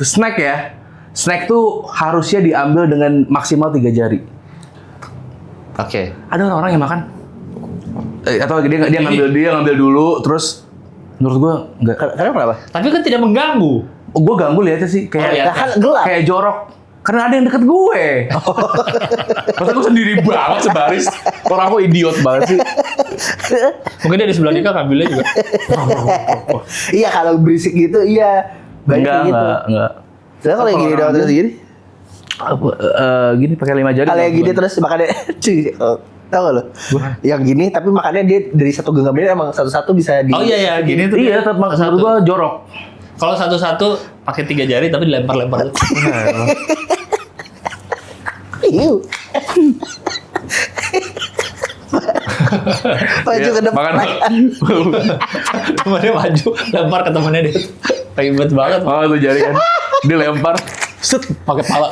tuh harusnya diambil dengan maksimal 3 jari. Oke. Ada orang-orang yang makan, atau dia ngambil dulu, terus menurut gue nggak, Kenapa? Tapi kan tidak mengganggu. gue ganggu lihatnya sih kayak, Oh, iya. Kan gelap. kayak jorok. Karena ada yang deket gue. Masa gue sendiri banget sebaris. Orang kok idiot banget sih. Mungkin dia di sebelah Dika ngambilnya juga. Iya kalau berisik gitu iya. Banyak kayak gitu. Enggak. Soalnya kalau yang gini doang terus gini. Gini pakai 5 jari. Kalau yang gini terus makannya cuy. Tahu gak lo? Yang gini tapi makannya dia dari satu genggam ini emang satu-satu bisa di. Oh iya ya, gini tuh. Iya, tetap maksud gue jorok. Kalau satu-satu pakai 3 jari tapi dilempar-lempar. Iu. Maju ke depan. Makan. Temannya maju, lempar ke temannya dia. Ribet banget. Oh, itu jari kan. Dia lempar. Set. Pakai pala.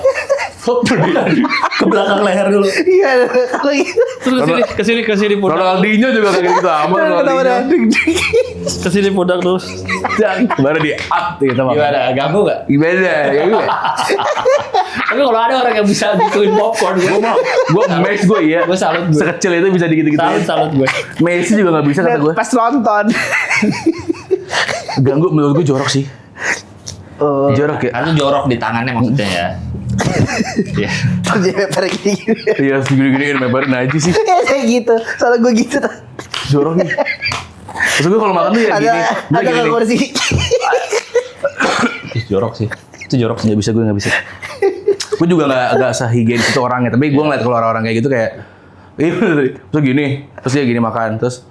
Hop, ke belakang leher dulu. Iya kalau gitu. Terus ke sini pundak. Ronaldinho juga kayak gitu amat. Ronaldinho. Ke sini pundak terus. Baru di up gitu makan. Gimana? Ganggu nggak? Gimana? Ya gue. Tapi kalau ada orang yang bisa gituin popcorn, gue mau. Gue Messi gue iya. Gue salut gue. Sekecil itu bisa dikit-dikit. Salut gue. Messi juga nggak bisa kata gue. Pas nonton. Ganggu menurut gue jorok sih. Oh. Jorok ya. Karena jorok di tangannya maksudnya ya. Iya. Terus dia lebar gini. Iya, segini-gini mebarin aja sih. Kayak gitu. Soalnya gue gitu. Jorok nih. Terus gue kalau makan tuh ya gini. Ada Gini. nggak kursi? Jorok sih. Itu jorok sih. Nggak bisa, gue nggak bisa. Gue juga nggak sehigienis itu orangnya. Tapi gue ngeliat kalau orang-orang kayak gitu kayak, iya terus gini, terus dia gini makan, terus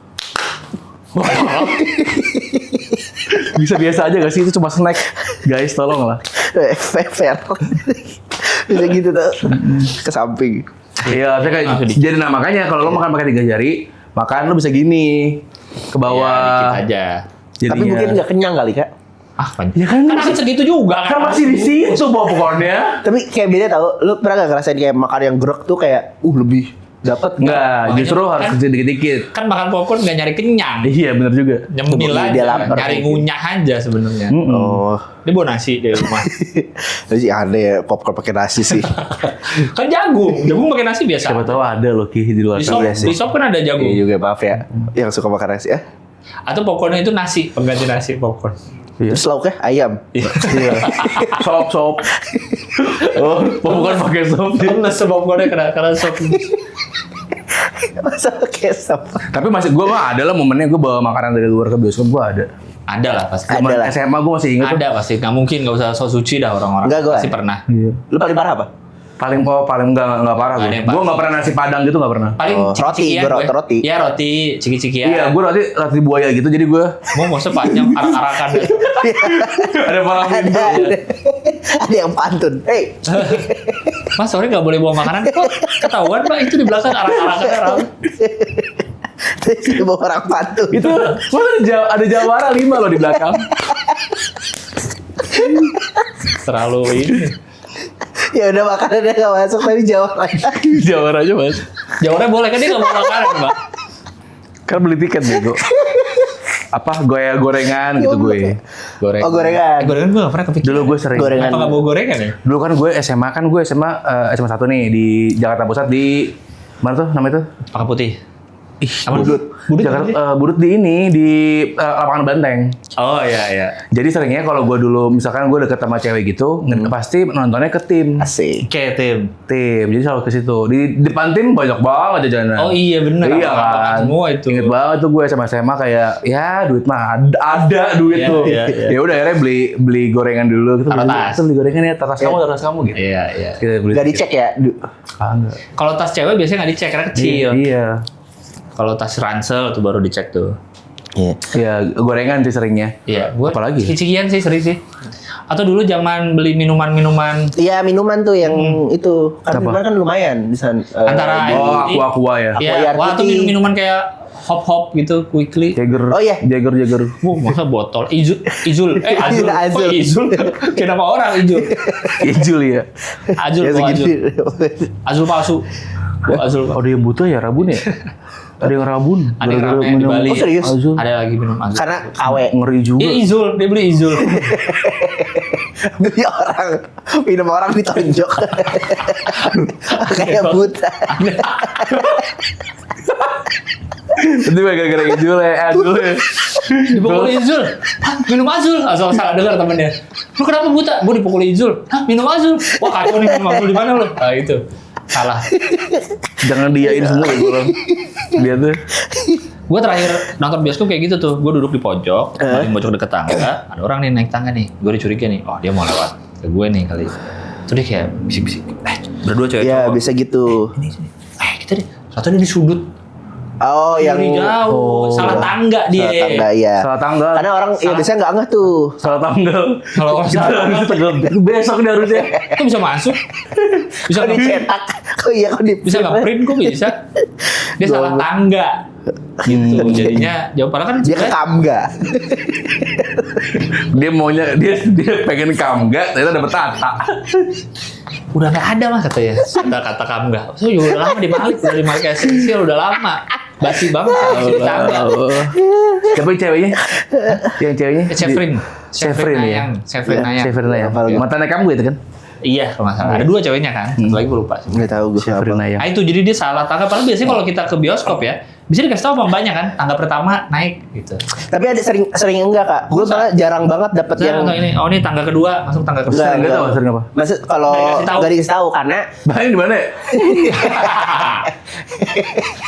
bisa biasa aja gak sih? Itu cuma snack. Guys, tolong lah. Fair. Bisa gitu tuh. Ke samping. Iya, saya kayak jadi nah makanya kalau lo makan pakai 3 jari, makan lo bisa gini ke Ya, bawah. dikit aja. Jadinya. Tapi mungkin nggak kenyang kali kak. Ah, Ya kan, kan akan segitu juga kan masih di situ popcornnya. Tapi kayak beda tau. Lu pernah gak ngerasain kayak makan yang grek tuh kayak lebih dapat Enggak, justru Makanya harus kan- kecil dikit-dikit. Kan makan popcorn nggak nyari kenyang. Iya, bener juga. Nyemil Dia aja, lapar. nyari ngunyah aja sebenarnya. Oh. Dia bawa nasi dari rumah. Itu sih aneh ya popcorn pakai nasi sih. Kan jagung pakai nasi biasa. Siapa tahu ada loh Ki di luar Di sana. sop kan ada jagung. Iya juga maaf ya. Yang suka makan nasi ya. Atau popcornnya itu nasi, pengganti nasi popcorn. Iya. Terus lauknya ayam. Iya. Sop. Oh, bukan pakai sop. Nasi popcornnya karena sop. Masa kecap. Tapi masih gue mah ada lah momennya gue bawa makanan dari luar ke bioskop gue ada. Ada lah pasti. Ada Zaman lah. SMA gue masih inget tuh. Ada pasti. Nggak mungkin, nggak usah so suci dah orang-orang. Enggak, gua pasti ada. pernah. Iya. Lu paling parah apa? Paling enggak parah gue. Ada yang Gue parah. nggak pernah nasi padang gitu nggak pernah. Paling Oh, ciki-cikian roti, gue. roti. Iya roti, ciki-cikian. Iya, gue roti buaya gitu jadi gue Mau maksudnya panjang arak-arakan. ada malam Ada. Ada yang pantun. Hey. Mas sorry nggak boleh bawa makanan. Kok ketahuan Pak itu di belakang arak-arakannya ramai. Terus dia bawa orang pantun. itu. Ada jawara 5 loh di belakang. Terlalu ini. Ya udah makanannya gak masuk tapi jawab lagi. Jawara aja mas. Jawabannya boleh kan dia nggak bawa makanan Mbak. Kan beli tiket bego. Apa gorengan gitu gue. Goreng. Oh, gorengan. Gorengan gue nggak pernah kepikiran. Dulu gue sering. Gorengan. Apa nggak bawa gorengan ya? Dulu kan gue SMA SMA 1 nih di Jakarta Pusat di mana tuh namanya tuh? Pakai putih. Ih, Apa? Budut. Budut Jakarta, apa Budut di ini di lapangan Banteng. Oh iya iya. Jadi seringnya kalau gue dulu misalkan gue deket sama cewek gitu, pasti nontonnya ke tim. Asik. Oke tim. Jadi selalu ke situ. Di depan tim banyak banget jajanan. Oh iya bener. Iya Abang-abang kan. Semua itu. Ingat banget tuh gue sama SMA kayak ya duit mah ada duit Iya, tuh. iya, iya. Ya udah akhirnya beli gorengan dulu gitu. Taruh tas. Beli gorengan ya tas kamu gitu. Iya iya. Kita beli Gak dicek ya? enggak. Kalau tas cewek biasanya nggak dicek karena kecil. Iya. Kalau tas ransel tuh baru dicek tuh. Iya. Iya, gorengan sih seringnya. Iya, gua Apalagi? ciki-cikian sih sering sih. Atau dulu zaman beli minuman-minuman Iya minuman tuh yang itu. Kan Apa? minuman kan lumayan di sana. Antara- Oh, aqua ya. Iya, air wah atau putih. minuman kayak hop-hop gitu, quickly. Jagger. Oh, iya. Jagger. Wah, masa botol Izul. Azul. Azul. Kok Izul? Kayak nama orang Izul. Ijul ya. Azul, Ya oh, Azul. segini. Azul palsu. Oh, Azul. Oh, ada yang butuh ya Rabun ya? Ada yang Rabun. Ada yang Gara-gara rame di minum- Bali. Oh, serius? Azul. Ada lagi minum Azul. Karena KW. Ngeri juga. Iya Izul, dia beli Izul. Beli orang. Minum orang ditonjok. Kayak buta. Itu gara-gara Ijul ya. Azul ya. Dipukul Izul. Hah, minum Azul. Asal salah dengar temennya. Lu kenapa buta? Gue dipukul Izul. Hah, minum Azul. Wah, kacau nih minum Azul di mana lu? Nah, itu. Salah. Jangan diain semua ya orang. Dia tuh. Gue terakhir nonton bioskop kayak gitu tuh. Gue duduk di pojok, paling pojok deket tangga. Ada orang nih naik tangga nih. Gue dicuriga nih. Oh, dia mau lewat ke gue nih kali. Terus dia kayak bisik-bisik. Berdua cewek Ya cowok. bisa gitu. Ini sini. Kita deh. Satu dia di sudut. Oh yang Dari jauh. Salah tangga dia. Salah tangga ya. Salah tanggal. Karena orang ya Salah. biasanya nggak ngeh tuh. Salah tanggal. Kalau orang Kita salah harus tanggal. Besok dia harusnya. Kok bisa masuk? Bisa Kok nge-print? dicetak? Kok iya kok di Bisa nge-print kok bisa? Dia salah tangga. Gitu. Jadinya jauh padahal kan Dia ke Kamga. Dia maunya dia pengen kamga, ternyata dapet tata. udah nggak ada mas katanya. Kata kamu nggak. So udah lama di Malik, udah di Malik esensial udah lama. Basi banget kalau di tangga. Siapa yang ceweknya? Yang ceweknya? Chefrin. Chefrin ya. Nayang. Chefrin Iya, Nayang. Chefrin ya. Apalagi? Mantannya kamu itu kan? Iya kalau nggak salah. Ada dua ceweknya kan. Satu lagi gue lupa. Nggak tahu gue Chefrin siapa. ya. Nah itu jadi dia salah tangga. Padahal biasanya kalau kita ke bioskop ya, bisa dikasih tahu banyak kan. Tangga pertama naik gitu. Tapi ada sering enggak kak. Gue malah jarang banget dapet Saya yang nonton ini. Oh ini tangga kedua, masuk tangga kedua. Sering nggak tahu, sering apa? Maksud kalau Nggak dikasih tahu. nggak dikasih tahu karena Bahan di mana?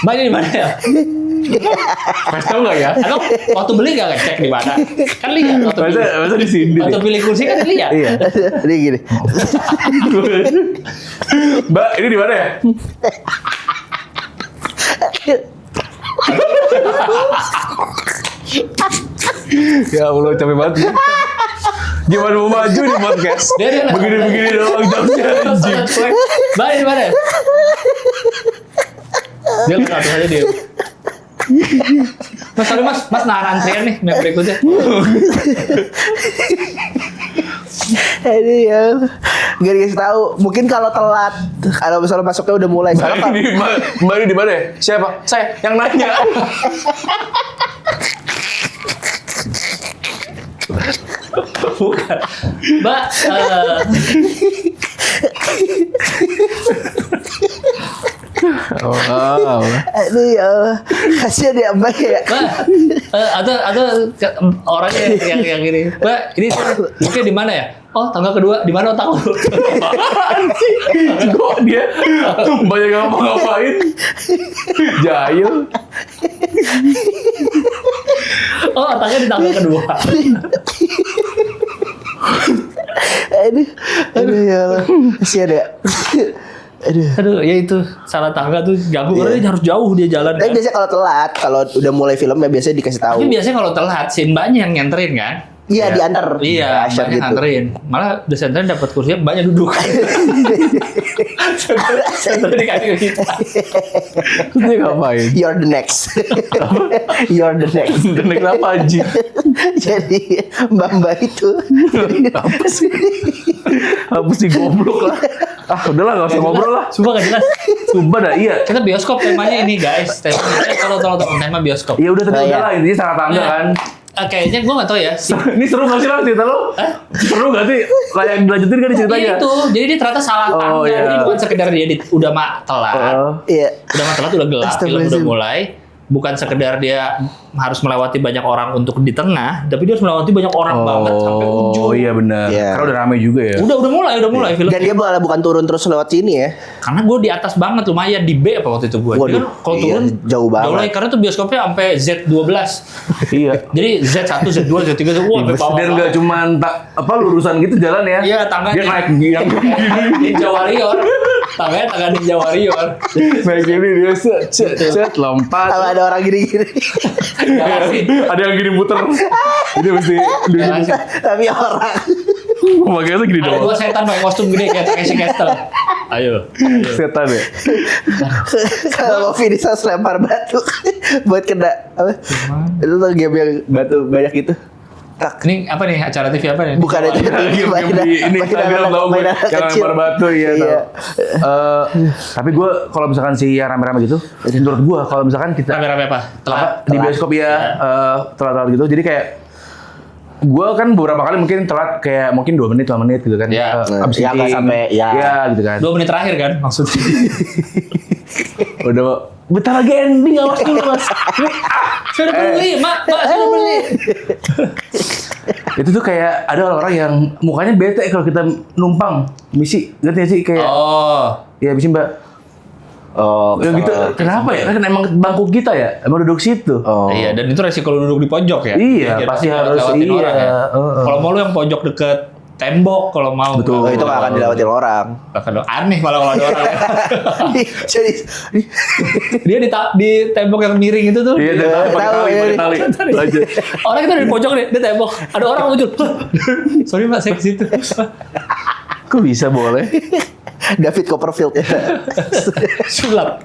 Mbak ini di mana ya? Pas tahu nggak ya? Atau waktu beli nggak ngecek di mana? Kan lihat waktu pilih. Masa di sini. Waktu pilih kursi kan lihat. Iya. dia gini. Mbak, ini di mana ya? Ya Allah, capek banget. Gimana mau maju di podcast? Dia Begini-begini doang jamnya anjing. Mbak ini di mana? Dia nggak tahu aja dia. Mas sorry mas, nahan antrian nih yang berikutnya. Ini ya nggak dikasih tahu. Mungkin kalau telat, kalau misalnya masuknya udah mulai. Soalnya Mbak, ini Mbak ini di mana ya? Siapa? Saya yang nanya. Bukan. Mbak, Oh. Aduh ya Allah. Kasihan ya Mbak ya. Mbak, atau orangnya yang ini. Mbak, ini mungkin di mana ya? Oh, tangga kedua. Di mana otak lu? Kok dia banyak ngapa-ngapain? Jahil. Oh, otaknya di tangga kedua. Aduh ya Allah. Kasihan ya. Aduh, ya itu salah tangga tuh ganggu karena dia harus jauh dia jalan. Tapi Kan? biasanya kalau telat, kalau udah mulai filmnya biasanya dikasih tahu. Tapi biasanya kalau telat, si mbaknya yang nganterin kan? Iya, diantar. Iya, Asyik mbaknya nganterin. Malah udah senterin dapat kursinya, mbaknya duduk. Senterin dikasih ke kita. Terus dia ngapain? You're the next. You're the next. Genek apa anjing? Jadi mbak-mbak itu. Apa sih goblok lah. Ah udahlah gak usah ngobrol lah. Sumpah gak jelas. Sumpah dah iya. Kita bioskop temanya ini guys. Temanya kalau tema bioskop. Ya udah tadi Oh, udah iya. lah intinya sangat tangga Nah, kan. Kayaknya gue gak tau ya. Ini seru gak sih lah cerita lo? Seru gak sih? Layak dilanjutin kan ceritanya? Iya itu. Jadi dia ternyata salah Oh, tangga. iya. Jadi bukan sekedar dia udah telat. Iya. Udah telat udah gelap. Film udah Astagfirullahaladzim. mulai. Bukan sekedar dia harus melewati banyak orang untuk di tengah, tapi dia harus melewati banyak orang banget sampai ujung. Oh iya benar. Iya. Karena udah rame juga ya. Udah mulai film. Dan dia malah bukan turun terus lewat sini ya. Karena gue di atas banget lumayan di B apa waktu itu gue. Waduh, Dia kan kalau iya, turun jauh banget. karena tuh bioskopnya sampai Z12. Iya. Jadi Z1, Z2, Z3, wah sampai bawah. Dan nggak cuma lurusan gitu jalan ya. Iya, tangganya. Dia naik yang Ninja Warrior. Tangganya tangga Ninja Warrior. naik gini dia set lompat. Kalau ada orang gini-gini. Jelasin. Ada yang gini muter. Dia mesti Jelasin. Tapi orang. makanya tuh gini Ada dua doang. setan pakai kostum gede kayak Takeshi Castle. Ayo. Setan ya. Kalau mau finish harus lempar batu buat kena apa? Itu tuh game yang batu banyak itu. Tak. Ini apa nih acara TV apa nih? Bukan itu. Game di ini Instagram tau gue yang lempar batu ya tau. Tapi gue kalau misalkan si yang rame-rame gitu, menurut gue kalau misalkan kita Rame-rame apa? Telat. di bioskop ya telat-telat gitu, jadi kayak gue kan beberapa kali mungkin telat kayak mungkin 2 menit gitu kan. Ya. Abis Ya, nggak syuting. sampai, ya. Ya gitu kan. 2 menit terakhir kan maksudnya. Udah bentar lagi ending awas dulu mas. Saya udah beli, Mak, saya udah beli. Itu tuh kayak ada orang-orang yang mukanya bete kalau kita numpang misi, ngerti gak sih kayak Oh. ya misi mbak. Oh, Ya gitu, kenapa ya? Kan emang bangku kita ya, emang duduk situ. Oh. Iya, dan itu resiko lu duduk di pojok ya. Iya, Biar pasti lewat- harus, lewatin iya. orang ya. Kalau mau lu yang pojok deket tembok kalau mau. Betul. Oh, itu nggak akan dilewatin orang. Bahkan aneh malah kalau ada orang ya. Jadi Dia di tembok yang miring itu tuh. Iya, dan Tahu, pakai tali, iya. pakai tali. Lanjut. Orang kita di pojok nih, di tembok. Ada orang muncul. Sorry Pak, saya ke situ. Kok bisa boleh? David Copperfield ya. Sulap.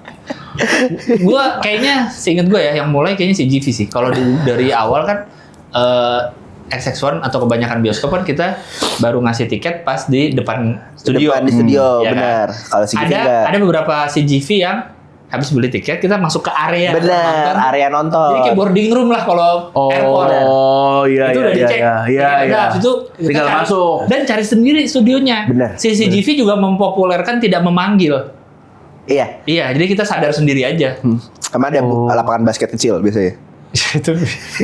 Gua kayaknya seinget gue ya yang mulai kayaknya si GV sih. Kalau dari awal kan XX1 atau kebanyakan bioskop kan kita baru ngasih tiket pas di depan studio. Depan di studio, Ya kan? benar. Kalau si Gigi Ada enggak. ada beberapa CGV yang habis beli tiket kita masuk ke area Benar, nonton. area nonton. Jadi kayak boarding room lah kalau airport. Oh, iya, Itu udah iya, dicek. iya, iya, iya. Habis itu kita Tinggal cari- masuk. dan cari sendiri studionya. Benar. Si CGV juga mempopulerkan tidak memanggil. Iya. Iya, jadi kita sadar sendiri aja. Sama ada Oh. lapangan basket kecil biasanya. Itu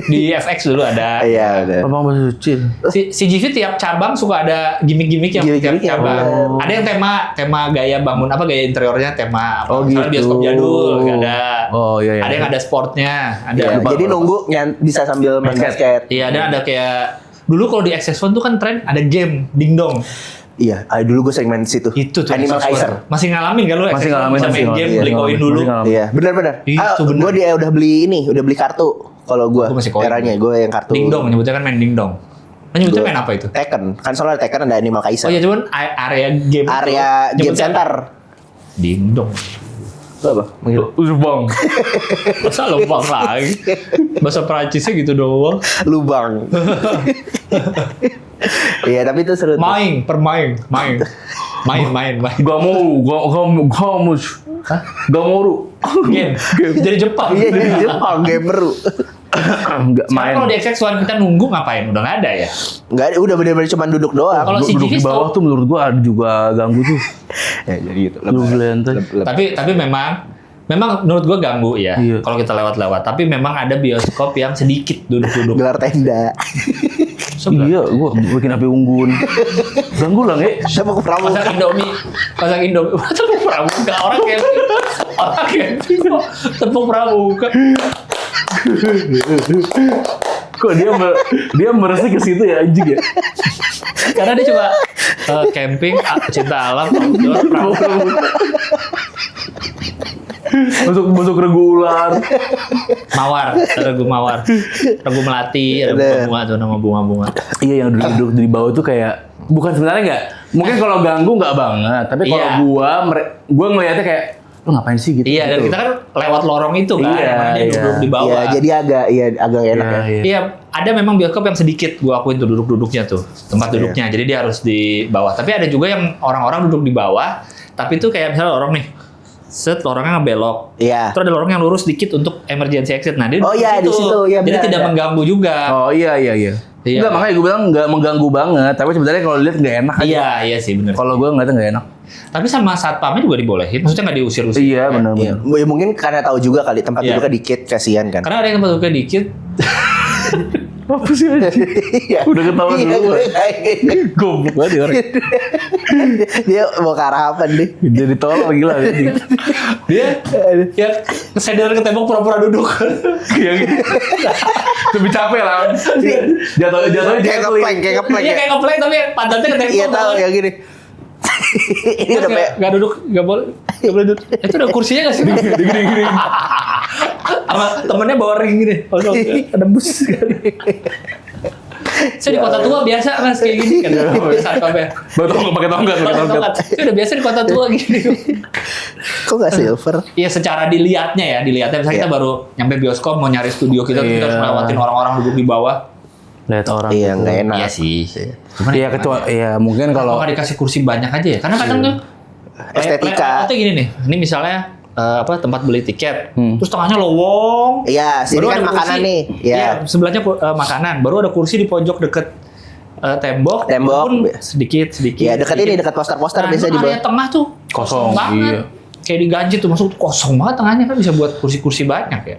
di FX dulu ada. Iya, udah. Abang bahasa suci. CGV tiap cabang suka ada gimmick-gimmick yang tiap Gimmick-gimmick ya. cabang. Oh. Ada yang tema gaya bangun apa gaya interiornya tema apa. Oh, Misalnya gitu. bioskop jadul ada. Oh, iya, iya. Ada yang ada sportnya, ada. Iya, jadi nunggu bisa sambil main Basket. basket. Iya, dan ada kayak dulu kalau di XS1 tuh kan tren ada game dingdong. Iya, dulu gue sering main di situ. Itu tuh Animal XS1. Kaiser. Masih ngalamin kan lu Masih XS1 ngalamin, bisa masih main game, ngalamin. beli Iya, koin masih dulu. ngalamin. Iya, benar-benar. Itu benar. Gue udah beli ini, udah beli kartu. Kalau gue Gua masih koin. eranya gue yang kartu. Dingdong nyebutnya kan main dingdong. Kan nyebutnya Gua- main apa itu? Tekken. Kan soalnya Tekken ada Animal Kaiser. Oh iya cuman area game. Area itu game nyebutnya center. apa? Dingdong. Itu apa? Manggil. Bang. Masa lubang lagi? Bahasa Perancisnya gitu doang. Lubang. Iya, tapi itu seru. tuh. Main. Main. Gak mau. Game. Jadi Jepang. Iya, jadi Jepang gameru. Enggak Sekarang main. kalau di XX1 kita nunggu ngapain? Udah nggak ada ya? Enggak, udah bener-bener cuma duduk doang. Kalau si Duduk GV di bawah stop. tuh menurut gua ada juga ganggu tuh. Ya, jadi gitu. Duduk di lantai. Tapi memang Memang menurut gue ganggu ya. Iya. Kalau kita lewat-lewat. Tapi memang ada bioskop yang sedikit duduk-duduk. Gelar tenda. Iya, gua bikin api unggun. Ganggu lah, nge. Saya mau ke Pramuka. Masak Indomie. Tepung pramuka. Orang camping kok tepung pramuka. Kok dia meresik ke situ ya anjing ya? Karena dia cuma camping, cinta alam, outdoor, pramuka. Masuk regu ular. Regu mawar, regu melati, regu bunga tuh nama bunga-bunga. Iya, yang duduk di bawah tuh kayak bukan sebenarnya nggak. Mungkin kalau ganggu nggak banget, tapi kalau Iya. gua ngelihatnya kayak lu ngapain sih gitu. Iya, dan kita kan lewat lorong itu kan, Iya, mana dia iya. duduk di bawah. Iya, jadi agak enak ya. Iya, ada memang bioskop yang sedikit gua akuin tuh duduk-duduknya tuh, tempat duduknya. Jadi dia harus di bawah. Tapi ada juga yang orang-orang duduk di bawah, tapi tuh kayak misalnya lorong nih. Lorongnya ngebelok. Iya. Terus ada lorong yang lurus dikit untuk emergency exit. Nah, dia Oh duduk iya, di situ. Iya, Jadi benar, tidak ada. mengganggu juga. Oh iya. Iya. Enggak, makanya gue bilang nggak mengganggu banget. Tapi sebenarnya kalau lihat nggak enak aja. Iya sih benar. Kalau gue ngeliatnya nggak enak. Tapi sama satpamnya juga dibolehin. Maksudnya nggak diusir-usir. Iya, benar. Iya. Ya, mungkin karena tahu juga kali tempat Iya. duduknya dikit, kasihan kan. Karena ada yang tempat duduknya dikit. Apa sih anjing? Iya. Udah ketahuan Iya, dulu. gue- Goblok banget ya orang. Dia mau ke arah apa nih? Jadi tolong gila anjing. Dia ya kesadaran ke tembok pura-pura duduk. Yang lebih capek lah. Jatuhnya Kayak ngepleng Iya ya. kayak ngeplay tapi pantatnya ke tembok. Iya tahu ya gini. Ini udah kayak Gak duduk, gak boleh duduk. Itu udah kursinya gak sih? Gini. Sama temennya bawa ring gini. Ada bus. Saya di kota tua biasa mas kayak gini kan. Saat kafe. pakai tongkat. Itu udah biasa di kota tua gini. kok nggak silver? Iya secara dilihatnya misalnya kita baru nyampe bioskop mau nyari studio kita terus kita harus melewatin orang-orang duduk di bawah. Lihat orang. Iya nggak enak. Iya sih. Iya kecuali ya mungkin Kalau kalau nggak dikasih kursi banyak aja ya, karena kadang tuh Estetika. layoutnya gini nih, ini misalnya tempat beli tiket, terus tengahnya lowong. Iya, sini Baru kan ada makanan kursi. nih. Iya, Iya. sebelahnya makanan, baru ada kursi di pojok deket tembok. Tembok. Pun sedikit. Iya, dekat ini dekat poster-poster biasa di area bawah. tengah tuh Kosong, banget. iya. Kayak diganti tuh masuk kosong banget tengahnya kan bisa buat kursi-kursi banyak ya.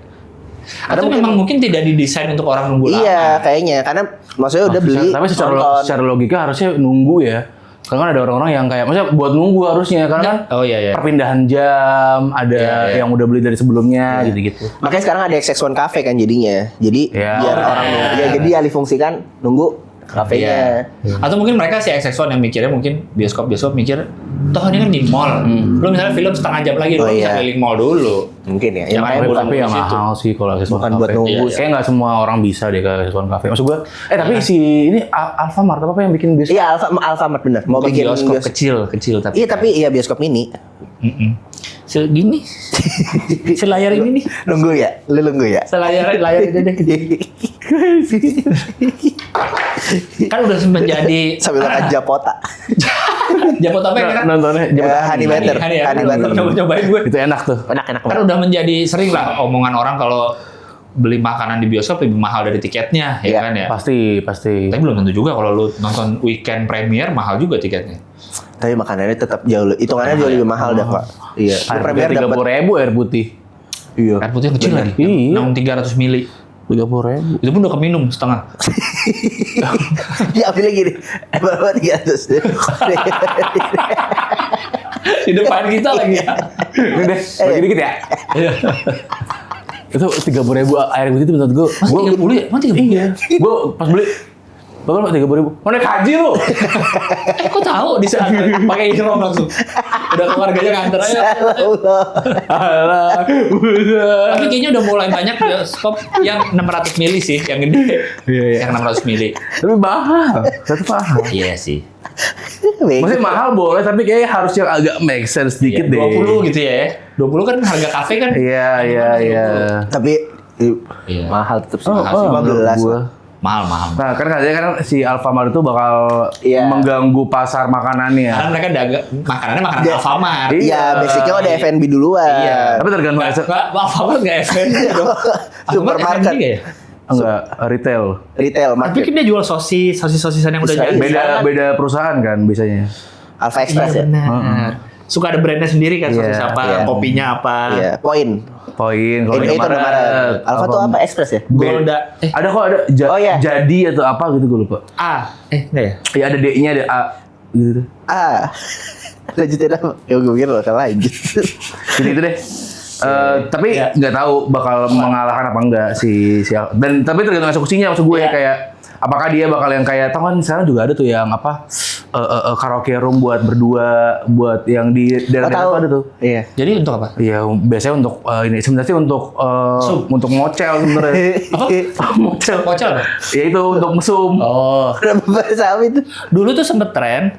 Atau memang mungkin tidak didesain untuk orang nunggu lama. Iya, kayaknya karena maksudnya udah beli. tapi nonton. secara logika harusnya nunggu ya. Karena kan ada orang-orang yang kayak maksudnya buat nunggu harusnya karena kan Oh iya. perpindahan jam, ada Iya. yang udah beli dari sebelumnya gitu-gitu. Makanya sekarang ada XX1 Cafe kan jadinya. Jadi Iya. biar orang ya jadi alih fungsikan nunggu kafenya. Atau mungkin mereka si XX1 yang mikirnya mungkin bioskop mikir, toh ini kan di mall. Lu misalnya film setengah jam lagi, lu Oh, bisa iya. keliling mall dulu. Mungkin ya. Yang makanya lain bukan Tapi yang di situ. mahal sih kalau Access Bukan One buat Cafe. nunggu. Kayak nggak semua orang bisa deh ke Access One Cafe. Maksud gue, tapi si ini Alfamart apa yang bikin bioskop? Iya, Alfamart bener. Mau Bukan bikin bioskop kecil tapi. Iya, tapi iya bioskop mini. Segini. Selayar ini nih. Nunggu ya? Lu nunggu ya? Layar ini deh. Kan udah menjadi Sambil makan Japota. Japot apa ya kan? Nontonnya Honey Butter. Honey Butter. Cobain gue. itu enak tuh. Enak-enak Kan udah menjadi sering lah omongan orang kalau beli makanan di bioskop lebih mahal dari tiketnya, ya Iya, kan ya. Pasti. Tapi belum tentu juga kalau lu nonton weekend premier mahal juga tiketnya. Tapi makanannya tetap jauh lebih, hitungannya jauh lebih mahal dah, Pak. Iya. Lu Harga premier dapat 30.000 air putih. iya. Air putih kecil Bener. lagi. Iya. Yang 300 mili. 30.000. Itu pun udah keminum setengah. Ya ambilnya gini. Berapa 300? Di depan kita lagi ya. Ini deh, bagi dikit ya. Itu 30.000 air putih itu menurut gue. Masa 30 ya? Masa 30? Iya. Gue pas beli berapa 30.000? Mau naik haji lu? Kok tahu di saat pakai ihram langsung. Udah keluarganya nganter aja. Allah. Alah. Tapi kayaknya udah mulai banyak bioskop yang 600 mili sih, yang gede. Iya. Yang 600 mili. Tapi mahal. Satu mahal. Iya sih. Maksudnya mahal boleh, tapi kayaknya harus yang agak make sense dikit deh. 20 gitu ya. 20 kan harga kafe kan. Iya. Tapi Iya. mahal tetap sih. Oh, Mahal sih, 15 gua. lah. Mahal. Nah, kan katanya kan si Alfamart itu bakal Iya. mengganggu pasar makanannya. Karena mereka makanannya makanan Iya. Alfamart. Iya, basicnya udah F&B duluan. Iya. Tapi tergantung Nggak, Alfamart nggak F&B dong. Supermarket. F&B nggak ya? enggak retail. Retail Tapi market. kan dia jual sosis-sosisan yang udah Bisa, jadi. Beda perusahaan kan biasanya. Alpha Express ya. Benar. suka ada brandnya sendiri kan, sosis Iya, apa, iya. kopinya apa. Iya, poin. Poin kalau Itu Indomaret, Indomaret. Alfa tuh apa? Express ya? Golda. Ada kok ada Oh, iya. jadi atau apa gitu gue lupa. Enggak ya? Ya ada D-nya ada A gitu. Ah. Lanjutin apa? Ya gue mikir bakal lanjut. Jadi itu deh. Tapi Iya. nggak tahu bakal mengalahkan apa enggak si dan tapi tergantung eksekusinya maksud gue Iya. kayak apakah dia bakal yang kayak tau kan sekarang juga ada tuh yang apa karaoke room buat berdua buat yang di daerah-daerah tuh ada tuh. Iya. Jadi untuk apa? Iya biasanya untuk ini sebenarnya sih untuk ngocel sebenarnya. Apa? Ngocel. Pocel apa? Ya itu untuk mesum. Oh. Kenapa bahasa apa itu? Dulu tuh sempet tren,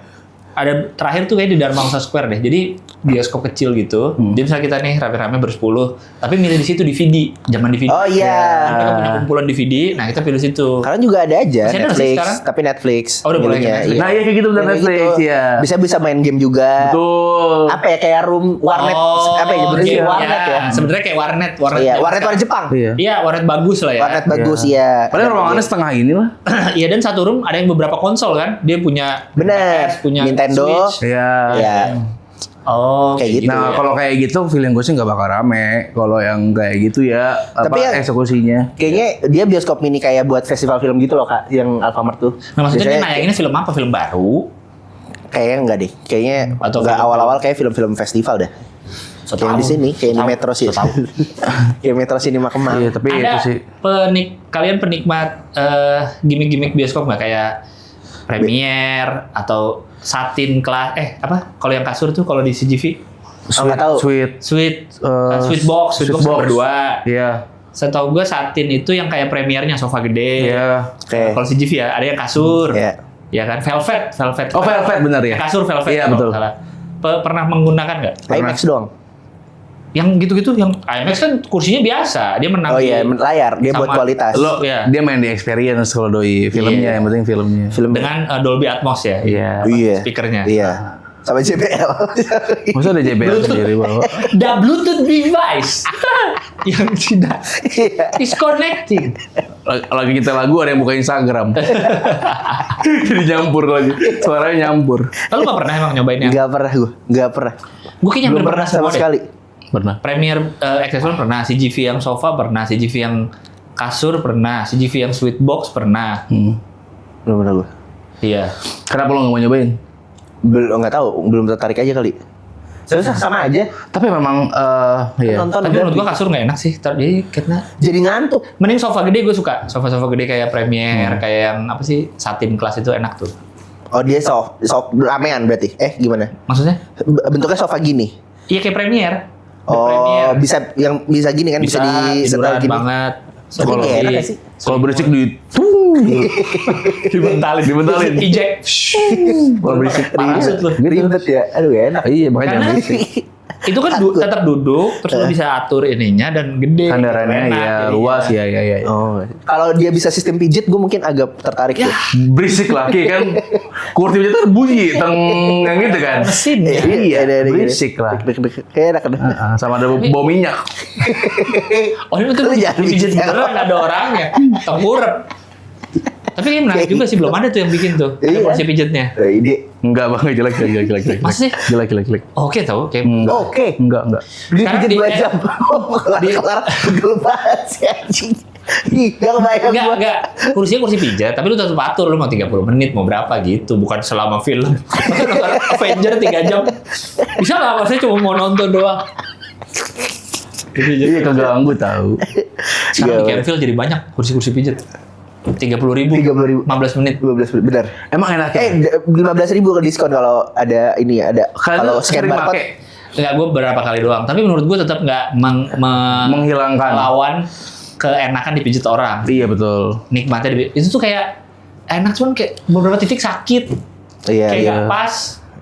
ada terakhir tuh kayak di Dharma Wangsa Square deh. Jadi bioskop kecil gitu. Jadi misalnya kita nih rame-rame bersepuluh, tapi milih di situ DVD, zaman DVD. Oh iya. Mereka punya kumpulan DVD, nah kita pilih situ. Sekarang juga ada aja Masih ada nggak sih Netflix, sekarang? tapi Netflix. Oh, udah mulai milihnya, Netflix. iya. Nah iya kayak gitu bener Kayak Netflix gitu. ya. Bisa main game juga. Betul. Apa ya kayak room warnet apa ya sebenarnya iya, warnet ya. Sebenarnya kayak warnet Iya, zaman warnet sekarang. Jepang. Iya. Iya, warnet bagus lah ya. Warnet bagus ya. Padahal ruangannya setengah ini lah. Iya, dan satu room ada yang beberapa konsol kan. Dia punya Bener. PS, punya Nintendo. Switch. Iya. Iya. Oh, Kayak gitu. Nah, kalau kayak gitu feeling gue sih nggak bakal rame. Kalau yang kayak gitu ya, Tapi apa yang- eksekusinya. Kayaknya dia bioskop mini kayak buat festival film gitu loh Kak, yang Alfamart tuh. Nah, maksudnya dia Biasanya nayanginnya film apa? Film baru? kayaknya enggak deh. Kayaknya Atau enggak film- awal-awal kayak film-film festival dah. So Yang tahu. di sini kayak di So tahu. Metro sih. So tahu. Kayak Metro Cinema Kemang. Iya, tapi Ada itu sih. kalian penikmat gimmick-gimmick bioskop nggak kayak Premiere atau Satin kelas kalau yang kasur tuh kalau di CGV Oh, nggak tahu. Sweet Sweet box berdua. Iya. Setahu gue Satin itu yang kayak premiernya sofa gede. Iya. Oke. Kalau CGV ya ada yang kasur. Iya. Ya kan velvet. Oh, velvet bener ya. Kasur velvet. Iya, kalau betul. nggak salah. Pernah menggunakan nggak? IMAX doang. Yang gitu-gitu yang IMAX kan kursinya biasa, dia menang. Oh iya, layar. Dia buat sama- kualitas. Lo Iya. dia main di experience kalau doi filmnya Iya. yang penting filmnya. Film. dengan Dolby Atmos ya. Iya. Iya. Speakernya. Iya. Sama JBL. Masa ada JBL sendiri bawa. The Bluetooth device yang tidak Iya. is connecting. Lagi kita lagu ada yang buka Instagram. Jadi nyampur lagi. Suaranya nyampur. Lalu nggak pernah emang nyobain yang? Enggak pernah gue. Enggak pernah. Gue kayaknya Belum hampir pernah sama semua deh. sekali. Pernah. Premier accessory pernah, CGV yang sofa pernah, CGV yang kasur pernah, CGV yang sweet box pernah. Belum pernah gue. Iya. Kenapa lo nggak mau nyobain? Belum nggak tahu, belum tertarik aja kali. Susah sama aja. Tapi memang iya. Nonton Tapi udah menurut gue kasur nggak enak sih. Jadi karena jadi ngantuk. mending sofa gede gue suka. Sofa-sofa gede kayak Premier, kayak yang apa sih satin kelas itu enak tuh. Oh dia soft ramean berarti. Gimana? Maksudnya? Bentuknya sofa gini. Iya kayak Premier. The Oh Premier. bisa gini kan bisa, di setel tiduran gini. banget. Tapi Kalau nggak enak di- nggak sih? Kalau berisik di dibentalin. Eject. Kalau berisik Parasut lu. Ribet ya. Aduh gak enak. Iya, makanya Karena jangan berisik. itu kan tetap duduk, terus lu bisa atur ininya dan gede. Sandarannya Enak ya jadinya. luas ya. Oh. Kalau dia bisa sistem pijit gue mungkin agak tertarik tuh. Berisik lah, kayak kan kursi itu bunyi teng yang gitu kan. Mesin ya. Iya, ada berisik lah. Kayak enak kan. Sama ada bau minyak. Oh ini tuh Lu jangan pijit bicara. beneran ada orangnya, tengkurap. Tapi kayaknya menarik juga sih, belum ada tuh yang bikin tuh, Iya. kursi pijitnya. Ide. Enggak bang, jelek. Masa sih? Jelek. Oke tau, kayak Oke. Enggak. Dia Sekarang pijit di- 2 jam. Kelar banget si anjing. Ih, gak kebayang gue. Enggak, kursinya kursi pijat, tapi lu tetap atur, lu mau 30 menit, mau berapa gitu, bukan selama film. Masa nonton Avenger 3 jam, bisa nggak? Maksudnya cuma mau nonton doang. Iya keganggu tahu. Sekarang di Iya, Campfield jadi banyak kursi-kursi pijat. 30.000, 30.000. 15 menit. 12 menit, benar. Emang enak ya? 15.000 ke diskon kalau ada ini ada. Kalau scan sering barcode. pakai Enggak, gue berapa kali doang. Tapi menurut gue tetap nggak menghilangkan. melawan keenakan dipijit orang. Iya betul. Nikmatnya itu tuh kayak enak, cuman kayak beberapa titik sakit. Iya, Kayak iya. nggak pas.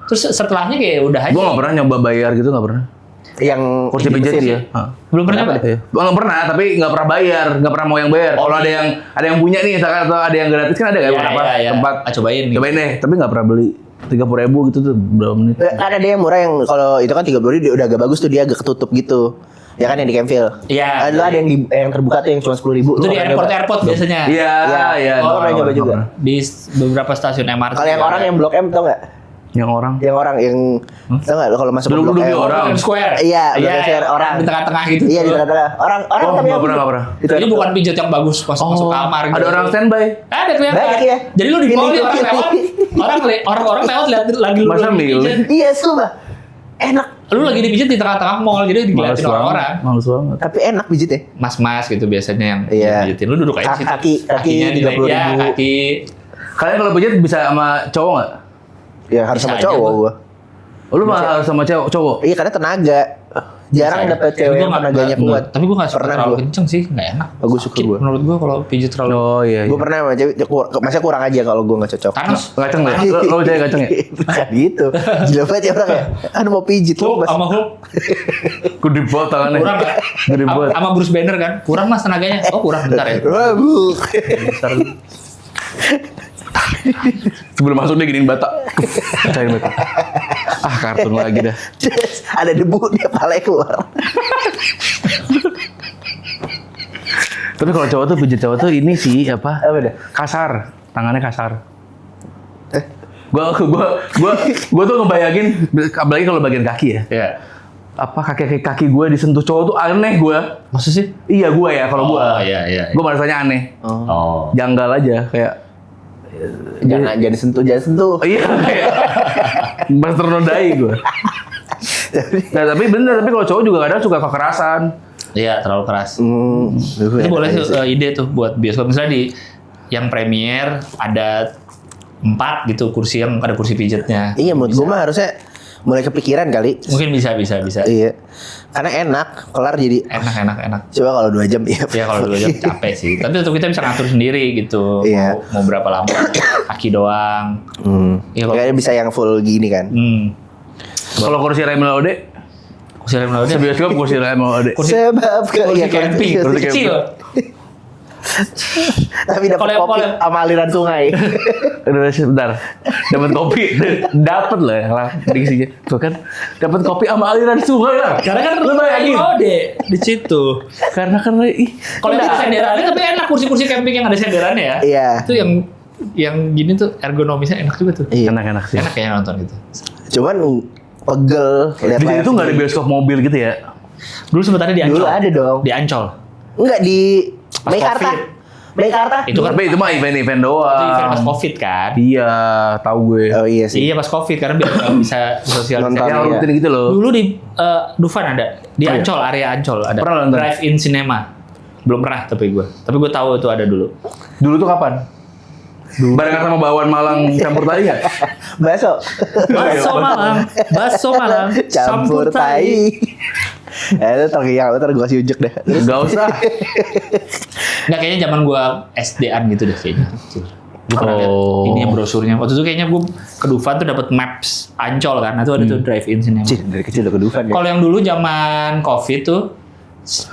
Terus setelahnya kayak udah aja. Gue nggak pernah nyoba bayar gitu, nggak pernah. Yang Kursi pijat mesin. ya. Belum pernah nyoba? Iya. Gue nggak pernah, tapi nggak pernah bayar, nggak pernah mau yang bayar. Oh, Kalau iya. ada yang punya nih, misalkan atau ada yang gratis kan ada kan Iya, beberapa iya. tempat. Cobain nih. Cobain deh, tapi nggak pernah beli. 30.000 gitu tuh berapa menit? Kan ada yang murah yang kalau itu kan 30.000 dia udah agak bagus tuh, dia agak ketutup gitu. Ya kan yang di Campfield. Iya. Ada yang yang terbuka tuh yang cuma 10.000. Itu di airport biasanya. Iya. Iya. Gua Oh, pernah nyoba juga. Di beberapa stasiun MRT. Kalau yang orang yang Blok M tau nggak? Yang orang. Yang orang yang tau nggak lo kalau masuk ke Duduk blok di M? orang. Square. Iya, Blok M Square, orang. Di tengah-tengah gitu. Iya di tengah-tengah. Orang Oh, tapi nggak pernah. Itu Ini bukan pijat yang bagus masuk kamar gitu. Ada orang standby. Ada kelihatan. Banyak ya. Jadi lu di bawah Gini, orang gini. lewat, orang lewat lihat lagi lu Masa milih? dipijat. Iya, sumpah. Enak. Lu lagi dipijat di tengah-tengah mall, jadi dilihatin orang-orang. Males banget. Tapi enak pijit ya. Mas-mas gitu biasanya yang Iya. pijitin. Lu duduk aja di situ. Kaki Kakinya di 30.000. ya, kaki. Kalian kalau pijat bisa sama cowok nggak? Ya harus Bisa sama aja cowok gua. gua. Oh, lu malah harus sama cowok. Iya karena tenaga. Jarang Bisa. dapet Tapi cewek gua yang nggak- tenaganya nggak- kuat. Tapi gue gak suka Pernah terlalu gua. kenceng sih, gak enak. Gue suka Sakit gue. menurut gue kalau pijit terlalu. Oh iya. Gue pernah sama cewek, masnya kurang aja kalau gue gak cocok. Panas. Ngaceng ya? Lo cewek ngaceng ya? Bukan gitu. Gila banget ya orang ya. Aduh mau pijit. Hulk Mas. sama Hulk Gede banget tangannya. kurang gak? Gede banget. Sama Bruce Banner kan? Kurang mas tenaganya. Oh kurang bentar ya. Wabuh. Sebelum masuk dia giniin bata. Cair bata. Ah, kartun lagi dah. Terus ada debu dia palanya keluar. Tapi kalau cowok tuh pijit cowok tuh ini sih apa? Apa dah? Kasar. Tangannya kasar. Gua tuh ngebayangin apalagi kalau bagian kaki ya. Iya. Apa kaki gue disentuh cowok tuh aneh gue. Maksud sih? Iya gue ya kalau gue. Oh iya. Gue merasanya aneh. Oh. Janggal aja kayak. Jangan sentuh, jangan sentuh. Iya kayak. Mas ternodai gue. Nah tapi bener, tapi kalau cowok juga kadang suka kekerasan. Iya terlalu keras. Itu Itu boleh tuh, ide tuh buat bioskop. Misalnya di yang premier ada 4 gitu kursi yang ada kursi pijatnya. Iya menurut gue mah harusnya mulai kepikiran kali. Mungkin bisa. Iya. Karena enak, kelar jadi. Enak. Coba kalau 2 jam iya. Ya kalau 2 jam capek sih. Tapi untuk kita bisa ngatur sendiri gitu. Iya. Mau berapa lama? Kaki doang. Iya, kalau- Kayaknya bisa yang full gini kan. Kalau kursi Raymond Ode, Kursi rem lautnya. sebioskop kursi Raymond Ode. Sebab Kursi camping. Kursi kecil. Tapi dapat Kalau- kopi kalau- sama aliran sungai. Udah sebentar. Dapat kopi, dapat lah yang disinya. Tuh kan, dapat kopi sama aliran sungai lah. Karena kan lu bayangin. Ode di situ. Karena ih, Kalau yang ada senderannya tapi enak kursi-kursi camping yang ada senderannya ya. Iya. Itu yang gini tuh ergonomisnya enak juga tuh. Iya. enak-enak sih. Enak ya nonton gitu. Cuman pegel lihat Di situ tuh nggak ada bioskop mobil gitu ya? Dulu sebenarnya di Ancol. Dulu ada dong. Di Ancol. Enggak di Pas Meikarta. Covid. Meikarta. Itu kan Tapi itu mah event-event doang. itu event pas Covid kan. Iya, tahu gue. Oh iya sih. Iya pas Covid karena biar nggak bisa sosialisasi. Nonton. Yang iya. rutin gitu loh. Dulu di Dufan ada, di Oh, iya? Ancol, area Ancol ada. Pernah nonton? Drive-in cinema. Belum pernah tapi gue tahu itu ada dulu. Dulu tuh kapan? Barengan sama Bawan Malang campur tadi nggak? Bakso. Bakso Malang, Campur tai. Itu tergiang, ntar gue kasih ujek deh. Terus Gak usah. Nggak kayaknya zaman gue SD-an gitu deh kayaknya. Gue pernah lihat Oh. ini brosurnya. Waktu itu kayaknya gue ke Dufan tuh dapat maps Ancol kan. Nah, itu ada tuh drive-in cinema. Cih, dari kecil udah kedufan ya. Kalau yang dulu zaman Covid tuh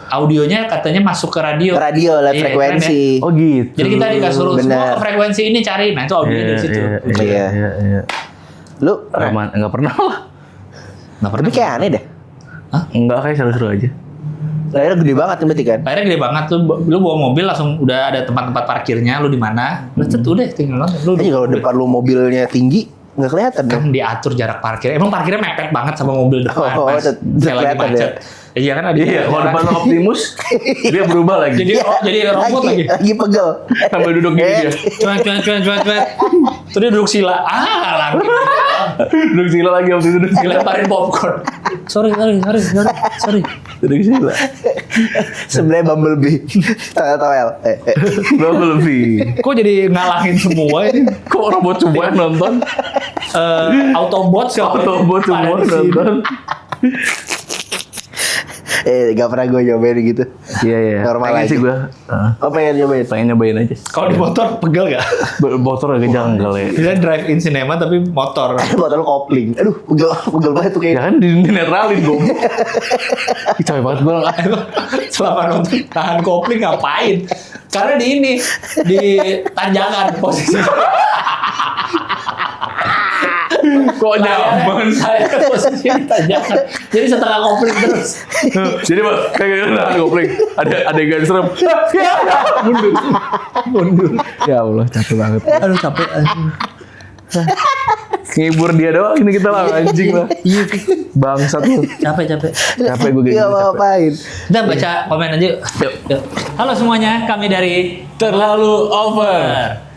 audionya katanya masuk ke radio. Radio lah Iya, frekuensi. Oh gitu. Jadi kita dikasih semua Benar. ke frekuensi ini cari. Nah itu audionya dari situ. Iya. Iya. Lu Enggak pernah lah. Nggak pernah. tapi kayak aneh dah. Enggak, kayak seru-seru aja. Layarnya gede banget nih berarti kan. Akhirnya gede banget lu bawa mobil langsung udah ada tempat-tempat parkirnya lu di mana. Udah tinggal nonton. Lu Tapi kalau depan lu mobilnya tinggi nggak kelihatan dong. kan diatur jarak parkir. Emang parkirnya mepet banget sama mobil depan. Oh, pas saya lagi kelihatan macet. Iya kan ada. Iya, kalau depan lo Optimus, dia berubah lagi. Jadi robot lagi. Lagi pegel. Sambil duduk gini dia. Cuan. Terus dia duduk sila. Lagi. Duduk sila lagi waktu itu. Duduk sila. Dilemparin popcorn. Sorry. Duduk sila. Sebenarnya Bumblebee. Toel. Berapa lebih? Kok jadi ngalahin semua ini? Kok robot semua yang nonton? Autobot siapa? Autobot semua Pada di sini. nonton. Gak pernah gue nyobain gitu. Iya. Normal Pengen aja. sih gue. Oh pengen nyobain. Pengen nyobain aja. Kalau di motor pegel gak? Motor agak janggal ya. Bisa drive-in cinema tapi motor. Botol kopling. Aduh, pegel banget tuh Ya kayak. kan dinetralin goblok. Ih, capek banget gue. Selama nonton tahan kopling ngapain? Karena di ini di tanjakan posisinya. Kok nyaman? Saya posisinya di tanjakan. Jadi setengah kopling terus. Jadi Pak, kayak nahan kopling. Ada adegan serem. Mundur. Ya Allah, capek banget. Aduh capek. Ngibur dia doang ini kita lah anjing lah. Bangsat lu. Capek. Capek gue Iya, gini. ngapain? Kita baca komen aja. Yuk. Halo semuanya, kami dari Terlalu over.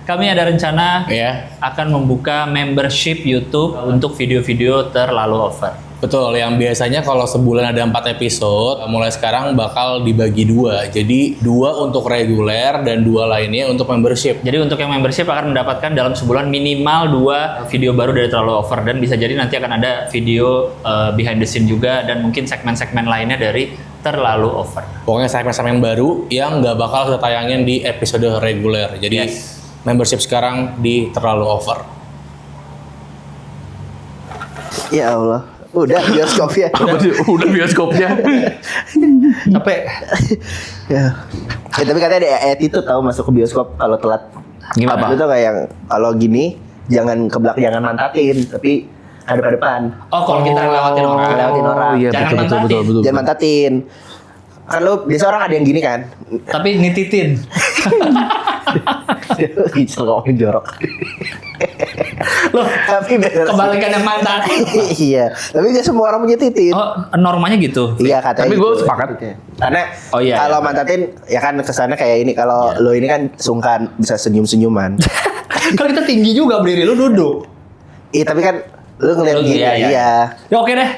Kami ada rencana Ya. akan membuka membership YouTube untuk video-video terlalu over. Betul, yang biasanya kalau sebulan ada 4 episode, mulai sekarang bakal dibagi 2. Jadi 2 untuk reguler dan 2 lainnya untuk membership. Jadi untuk yang membership akan mendapatkan dalam sebulan minimal 2 video baru dari terlalu over, dan bisa jadi nanti akan ada video behind the scene juga dan mungkin segmen-segmen lainnya dari terlalu over. Pokoknya segmen-segmen baru yang nggak bakal kita tayangin di episode reguler. Jadi membership sekarang di terlalu over. Ya Allah. Udah bioskopnya. Udah bioskopnya. Capek. Ya. Tapi katanya ada attitude tahu masuk ke bioskop kalau telat. Gimana? Itu kayak yang kalau gini jangan ke belakang, jangan mantatin, tapi ada ke depan. Oh, kalau kita lewatin orang. Lewatin orang. Iya, Jangan betul. mantatin. Jangan mantatin. Kan lu biasa orang ada yang gini kan. Tapi nititin. Bisa ngomongin jorok. Loh, Tapi bener. kebalikan yang mantan. Iya. Tapi gak semua orang punya titit. Oh, normanya gitu. Iya katanya. Tapi gue gitu. sepakat. Karena Oh, iya, kalau iya. mantatin ya kan kesannya kayak ini. Kalau lo ini kan sungkan bisa senyum-senyuman. Kan kita tinggi juga, berdiri lu duduk. Iya tapi kan lo ngeliat Oh, gini. iya, iya. Iya. Ya oke deh.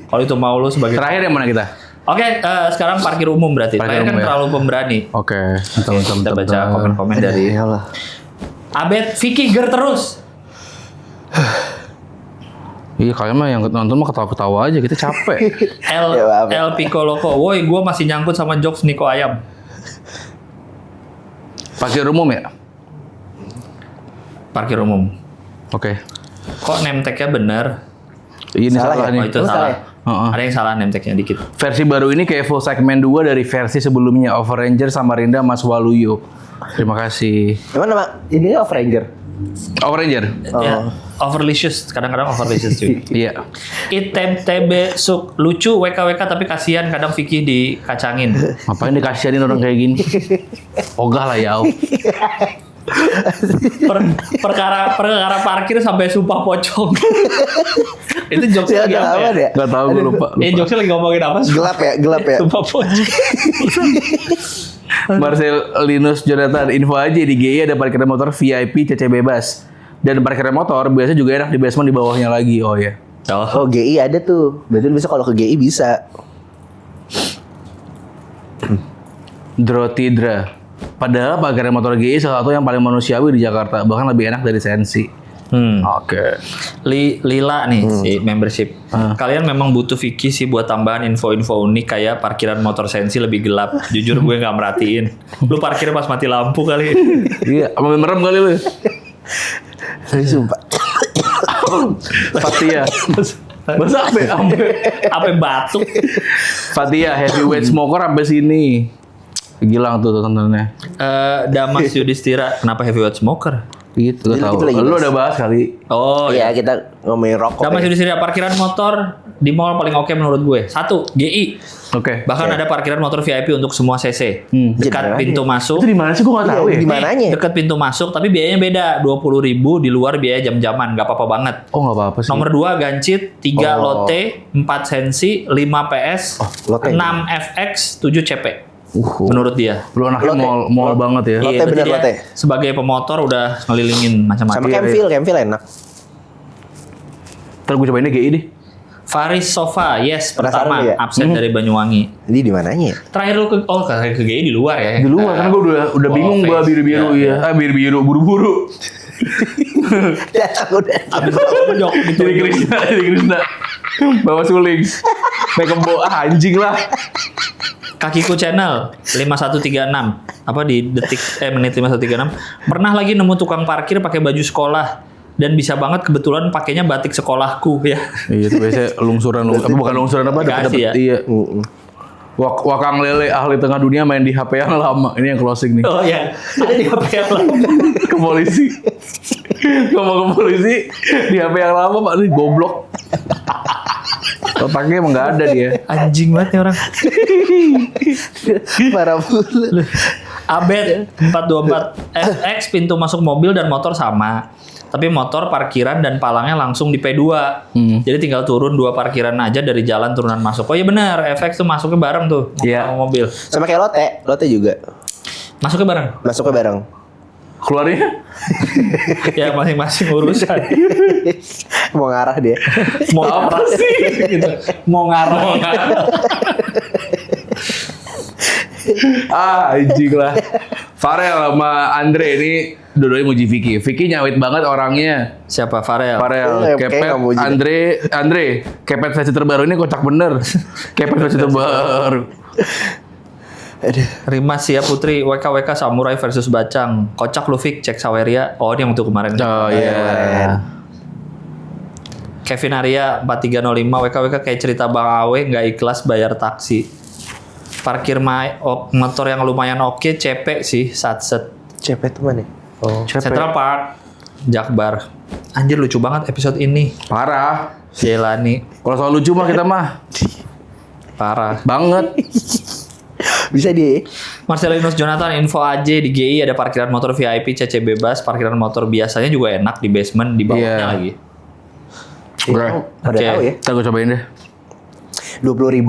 Kalau itu mau lu sebagai Terakhir yang mana kita? Oke, sekarang parkir umum berarti. Parkir Kalian kan umum ya. terlalu pemberani. Oke, Kita baca komen-komen dari Ya Allah. Abed Vicky Ger terus. Iya, kalian mah yang nonton mah ketawa-ketawa aja, kita capek. Ya, maaf. El Pico Loco. Woi, gue masih nyangkut sama jokes Niko Ayam. Parkir umum ya? Parkir umum. Oke. Kok name tag-nya bener? Ini Salah salah ya? nih. Oh, itu Lu salah. salah ya? Heeh. Ada yang salah name tag-nya dikit. Versi baru ini kayak full segmen 2 dari versi sebelumnya, Over Ranger Samarinda Mas Waluyo. Terima kasih. Emang nama ini Off Ranger? Over Ranger? Oh. Ya, overlicious. Kadang-kadang overlicious juga. Iya. ITB Suk lucu WKWK tapi kasihan kadang Vicky dikacangin. Ngapain dikasihanin orang kayak gini? Ogah lah ya. Perkara parkir sampai sumpah pocong. Itu jokesnya lagi Ya, apa apa ya? deh? Gak tau, gue lupa. Jokesnya lagi ngomongin apa sih? Gelap ya. Sumpah pocong. Marcel Linus Jonathan, info aja di GI ada parkiran motor VIP CC bebas. Dan parkiran motor biasa juga enak di basement di bawahnya lagi. Oh ya. Oh GI ada tuh. Berarti bisa kalau ke GI bisa. Drotidra. Padahal parkiran motor GI salah satu yang paling manusiawi di Jakarta, bahkan lebih enak dari Sensi. Oke. Lila nih si membership. Kalian memang butuh Vicky sih buat tambahan info-info unik kayak parkiran motor Sensi lebih gelap. Jujur gue nggak merhatiin. Lu parkir pas mati lampu kali. Iya, sampai merem kali lu. Tapi sumpah. Fatia. Masa Apa batuk? Fatia heavyweight smoker sampai sini. Gilang tuh tontonannya. Damas Yudhistira, kenapa heavyweight smoker? Gitu, gak Itu tahu. lagi Lu bahas. udah bahas kali. Oh Iya kita ngomongin rokok. Damas ya. Yudhistira, parkiran motor di mall paling oke menurut gue. 1, GI. Oke. Bahkan ada parkiran motor VIP untuk semua CC. Dekat Beneran pintu masuk. Itu di mana sih gua nggak tahu Iya, ya. di mananya? Dekat pintu masuk, tapi biayanya beda. 20.000 di luar biaya jam-jaman, nggak apa-apa banget. Oh nggak apa-apa sih. Nomor 2 Gancit, 3 Oh. Lotte, 4 Sensi, 5 PS, Lotte. 6 FX, 7 CP. Menurut dia. Lu anaknya Lotte. mall banget ya. Lotte berarti bener, dia Lotte. sebagai pemotor udah ngelilingin Sama macam-macam. Campfil enak. Ntar gue cobain deh GI deh. Faris Sofa, yes, Penasaran pertama lu ya? absen dari Banyuwangi. Ini di mananya? Terakhir lu ke GI di luar ya? Di luar kan gue udah bingung gua biru-biru Iya. ya. Biru-biru buru-buru. Datang udah. Abis jok gitu. Jadi Krisna. Bawa suling. Naik kebo anjing lah. Kakiku channel 5136. Apa di menit 5136. Pernah lagi nemu tukang parkir pakai baju sekolah dan bisa banget kebetulan pakainya batik sekolahku ya. Iya itu biasanya lungsuran apa bukan lungsuran apa dapat Dikasih ya? iya. Wakang Lele ahli tengah dunia main di HP yang lama. Ini yang closing nih. Oh ya, ada di HP yang lama. Ke polisi. Ngomong ke polisi di HP yang lama Pak nih goblok. Otaknya emang gak ada dia. Anjing banget nih orang. Parah bulu. Abed 424 FX pintu masuk mobil dan motor sama. Tapi motor, parkiran, dan palangnya langsung di P2. Jadi tinggal turun 2 parkiran aja dari jalan turunan masuk. Oh iya benar, FX tuh masuknya bareng tuh Iya. sama mobil. Sama kayak Lotte juga. Masuknya bareng. Masuknya bareng. Keluarnya? Ya masing-masing urusan. Mau ngarah dia. Mau apa sih? Gitu. Mau ngarah. Anjing lah. Farel sama Andre ini dua-duanya muji Vicky. Vicky nyawit banget orangnya. Siapa? Farel. Farel, Kayak kepet, nggak muji. Andre, kepet versi terbaru ini kocak bener. Kepet versi terbaru. Rimas ya Putri, WKWK Samurai versus Bacang. Kocak lu Fik, cek Saweria. Oh, ini yang untuk kemarin. Oh iya. Kevin Arya 4305 WKWK kayak cerita Bang Awe nggak ikhlas bayar taksi. Parkir motor yang lumayan oke, cepek sih, satset. Cepet tuh mana? Oh. Central Park, Jakbar. Anjir lucu banget episode ini. Parah. Jelani, Kalau soal lucu mah kita mah parah. banget. Bisa dia. Marcelinus Jonathan, info aja di GI ada parkiran motor VIP CC bebas, parkiran motor biasanya juga enak di basement di bawahnya Iya. lagi. Oke. Pada Oke. tahu ya. Kita gue cobain deh. 20.000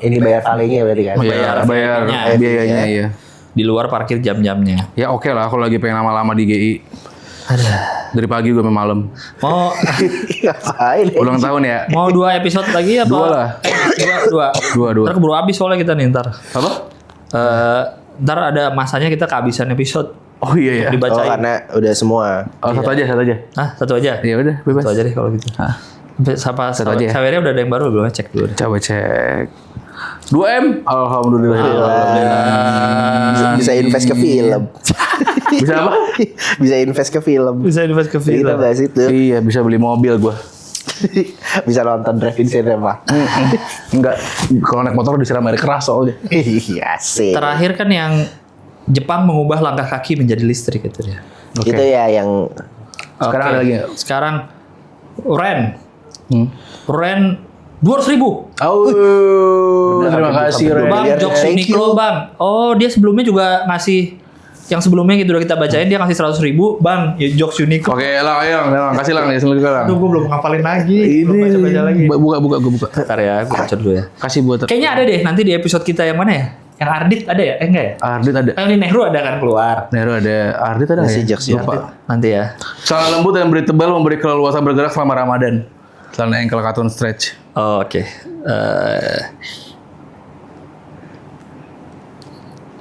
ini bayar talingnya berarti kan. Bayar Bayar VIP-nya. biayanya iya. Di luar parkir jam-jamnya. Ya oke lah kalau lagi pengen lama-lama di GI. Dari pagi gue sampai malam. Mau Ngapain? Ulang tahun ya. mau 2 episode lagi apa? 2 lah. Dua. Dua. Ntar keburu habis soalnya kita nih ntar. Apa? Ntar ada masanya kita kehabisan episode. Oh iya ya. Oh, Dibacain. karena udah semua. Oh satu aja. Hah, satu aja? Ya udah bebas. Satu aja deh kalau gitu. Hah. Siapa Satu aja ya? Saweria udah ada yang baru belum? Cek dulu deh. Coba cek. 2M. Alhamdulillah. Bisa invest ke film. Bisa apa? Bisa invest ke film. Bisa invest ke film. Kita bahas itu. Iya bisa beli mobil gue. Bisa nonton drive-in cinema. Enggak. Kalau naik motor disiram air keras soalnya. Iya sih. Terakhir kan yang Jepang mengubah langkah kaki menjadi listrik itu dia. Oke. Itu ya yang Sekarang Oke. ada lagi nggak? Sekarang Ren. Hmm. Ren 200.000. Oh, terima kasih Ren. Bang, Miliar. jokes Thank Uniqlo you. bang. Oh, dia sebelumnya juga ngasih yang sebelumnya gitu udah kita bacain, dia ngasih 100.000 bang, ya jokes Uniqlo. Oke, Lang, ayo Lang, kasih Lang, ya juga Lang. Aduh, gue belum ngapalin lagi. Belum Ini baca-baca lagi. buka, gue buka. Bentar ya, gue baca dulu ya. Kasih buat Kayaknya ada deh nanti di episode kita yang mana ya? Yang Ardit ada ya? Enggak ya? Ardit ada. Yang ini Nehru ada kan keluar. Nero ada. Ardit ada Masih nggak jokes ya? ya. Lupa. Nanti ya. Celana lembut dan beri tebal memberi keleluasan bergerak selama Ramadan. Celana ankle katun stretch. Oh, oke.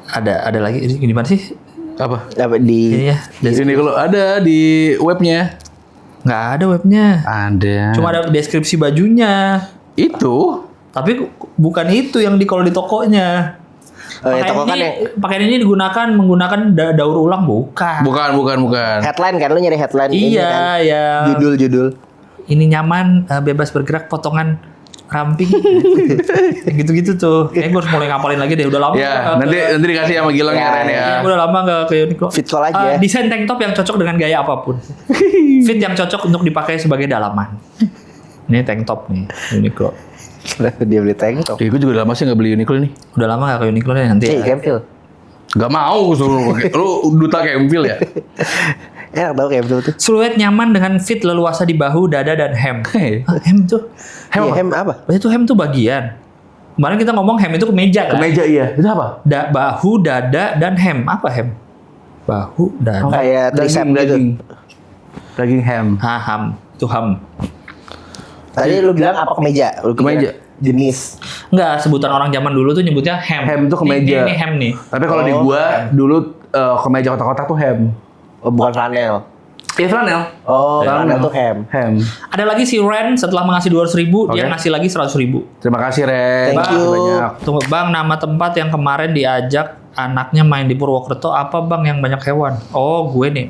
Ada lagi ini gimana sih? Apa? apa di Ini ya. Ini kalau ada di webnya. Nggak ada webnya. Ada. Cuma ada deskripsi bajunya. itu. Tapi bukan itu yang di kalau di tokonya. toko kan yang Pakaian ini menggunakan daur ulang bukan. Bukan. headline kan lu nyari headline ini Iya, kan. ya. Judul. Ini nyaman, bebas bergerak, potongan ramping. Yang gitu-gitu tuh. Kayaknya gue harus mulai ngapalin lagi deh. Udah lama. Ya, nggak ke- nanti dikasih sama Gilang ya Ren ya. Iya, gue udah lama gak ke Uniqlo. Fit call aja. Desain tank top yang cocok dengan gaya apapun. Fit yang cocok untuk dipakai sebagai dalaman. Ini tank top nih, Uniqlo. Dia beli tank top. Gue juga udah lama sih nggak beli Uniqlo nih. Udah lama gak ke Uniqlo nih nanti. Cek Ya. Campbell. Gak mau suruh pakai. Lu duta Campbell ya? Enak tau Campbell tuh. Siluet nyaman dengan fit leluasa di bahu, dada, dan hem. Hem tuh. Hem apa? Berarti tuh hem tuh bagian. Kemarin kita ngomong hem itu kemeja kan? Kemeja iya. Itu apa? Bahu, dada, dan hem. Apa hem? Bahu, dada. Kayak tricep gitu. Daging ham. Ham. Itu ham. Tadi lu bilang apa kemeja? Lu Kemeja. kira jenis. Enggak, sebutan orang zaman dulu tuh nyebutnya hem. Hem tuh kemeja. Ini hem nih. Tapi kalau di gua dulu kemeja kotak-kotak tuh ham. Oh, bukan flanel. Iya flanel. Oh, flanel tuh hem. Ham. Ada lagi si Ren setelah mengasih 200.000 dia Oke. ngasih lagi 100.000. Terima kasih Ren. Thank Makasih you. banyak. Tunggu bang, nama tempat yang kemarin diajak anaknya main di Purwokerto apa bang yang banyak hewan? Oh gue nih,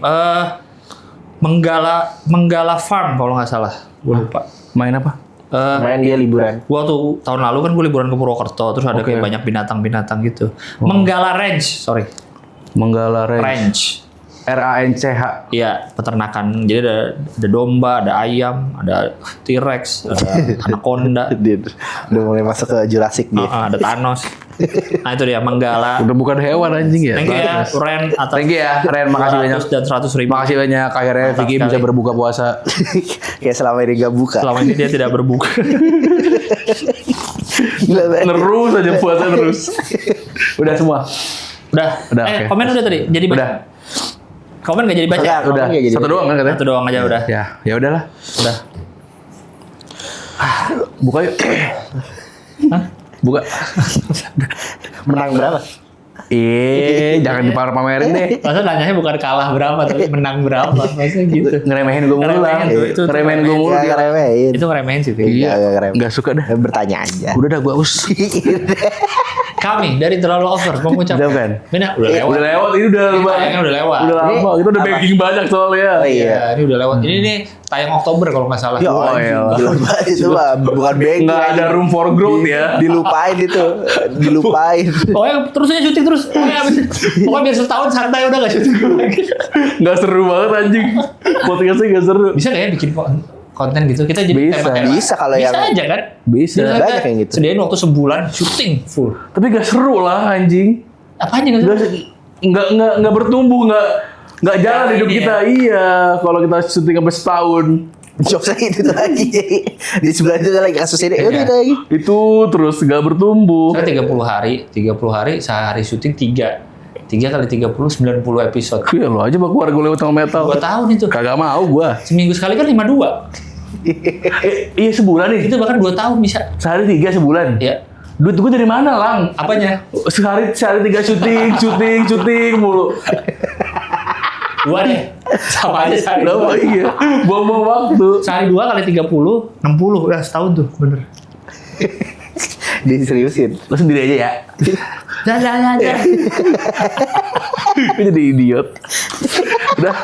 Menggala Farm kalau nggak salah, gue lupa. Main apa? Main dia liburan. Gua tuh tahun lalu kan gue liburan ke Purwokerto, terus ada Oke. kayak banyak binatang-binatang gitu. Menggala Range, sorry, Menggala Range. Range. RANCH. Iya, peternakan. Jadi ada domba, ada ayam, ada T-Rex, ada anaconda, Dia udah mulai masuk ke Jurassic dia. ada Thanos. Nah itu dia Manggala. Udah bukan hewan anjing ya. Thank you ya, Ren. Atas Thank you ya, Ren. Makasih banyak. 200 dan 100.000. Makasih banyak. Akhirnya Mantap Vicky bisa sekali. berbuka puasa. Kayak selama ini gak buka. Selama ini dia tidak berbuka. Gila banget. Terus aja puasa terus. Udah semua. Udah. Udah, oke. Komen udah tadi. Jadi baca. Udah. Komen gak jadi baca? Enggak, Udah. Ngomong ya jadi Satu baca. doang kan katanya? Satu doang aja udah. Ya udahlah. Udah. Buka yuk. Buka. Menang berapa? Jangan dipamer-pamerin deh. Masa nanyanya bukan kalah berapa tapi menang berapa. Masa gitu. Ngeremehin gue mulu lah. Ngeremehin tuh, itu Ngeremehin gue mulu Gak dia. ngeremehin. Itu ngeremehin sih. Vicky. Iya, gak ngeremehin. Gak suka dah. Bertanya aja. Udah dah gue aus. Kami dari Terlalu Over mau ngucap. Udah kan? Udah lewat. Udah lewat. Ini udah Ini tayangnya udah lewat. Udah lama. Kita udah apa? baking banyak soalnya. Oh iya. Iya, ini udah lewat. Ini nih tayang Oktober kalau nggak salah. Ya Oh, anjing, iya. gila banget itu mah bukan bego. Nggak ada room for growth ya. Dilupain itu. Dilupain. Pokoknya terus aja syuting terus. Pokoknya biar setahun santai udah nggak syuting lagi. Gak seru banget anjing. Podcastnya gak seru. Bisa nggak ya bikin konten gitu? Kita jadi Bisa. tema-tema. Bisa kalau Bisa yang- aja kan? Bisa. Banyak yang gitu. Sediain waktu sebulan syuting full. Tapi gak seru lah anjing. Apanya nggak Gak, sih? nggak bertumbuh, nggak jalan Nah, hidup ini kita. Iya, kalau kita syuting sampai setahun Jokesnya itu lagi. Di sebelah itu lagi kasus ini. Iya. Udah itu lagi. itu terus nggak bertumbuh. Saya 30 hari sehari syuting 3 kali 30 90 episode. Iya lo aja bak keluar gue lewat tengah metal. 2 tahun itu. Kagak mau gua. Seminggu sekali kan 52. Iya sebulan nih. Itu bahkan 2 tahun bisa. Sehari 3 sebulan. Ya. Duit gue dari mana lang? Apanya? Sehari 3 syuting mulu. 2 deh. Sama aja sehari. Kenapa iya? Buang-buang waktu. Sehari 2 kali 30 60 udah setahun tuh bener. Diseriusin. Lo sendiri aja ya. Jangan. Gue jadi idiot. Udah.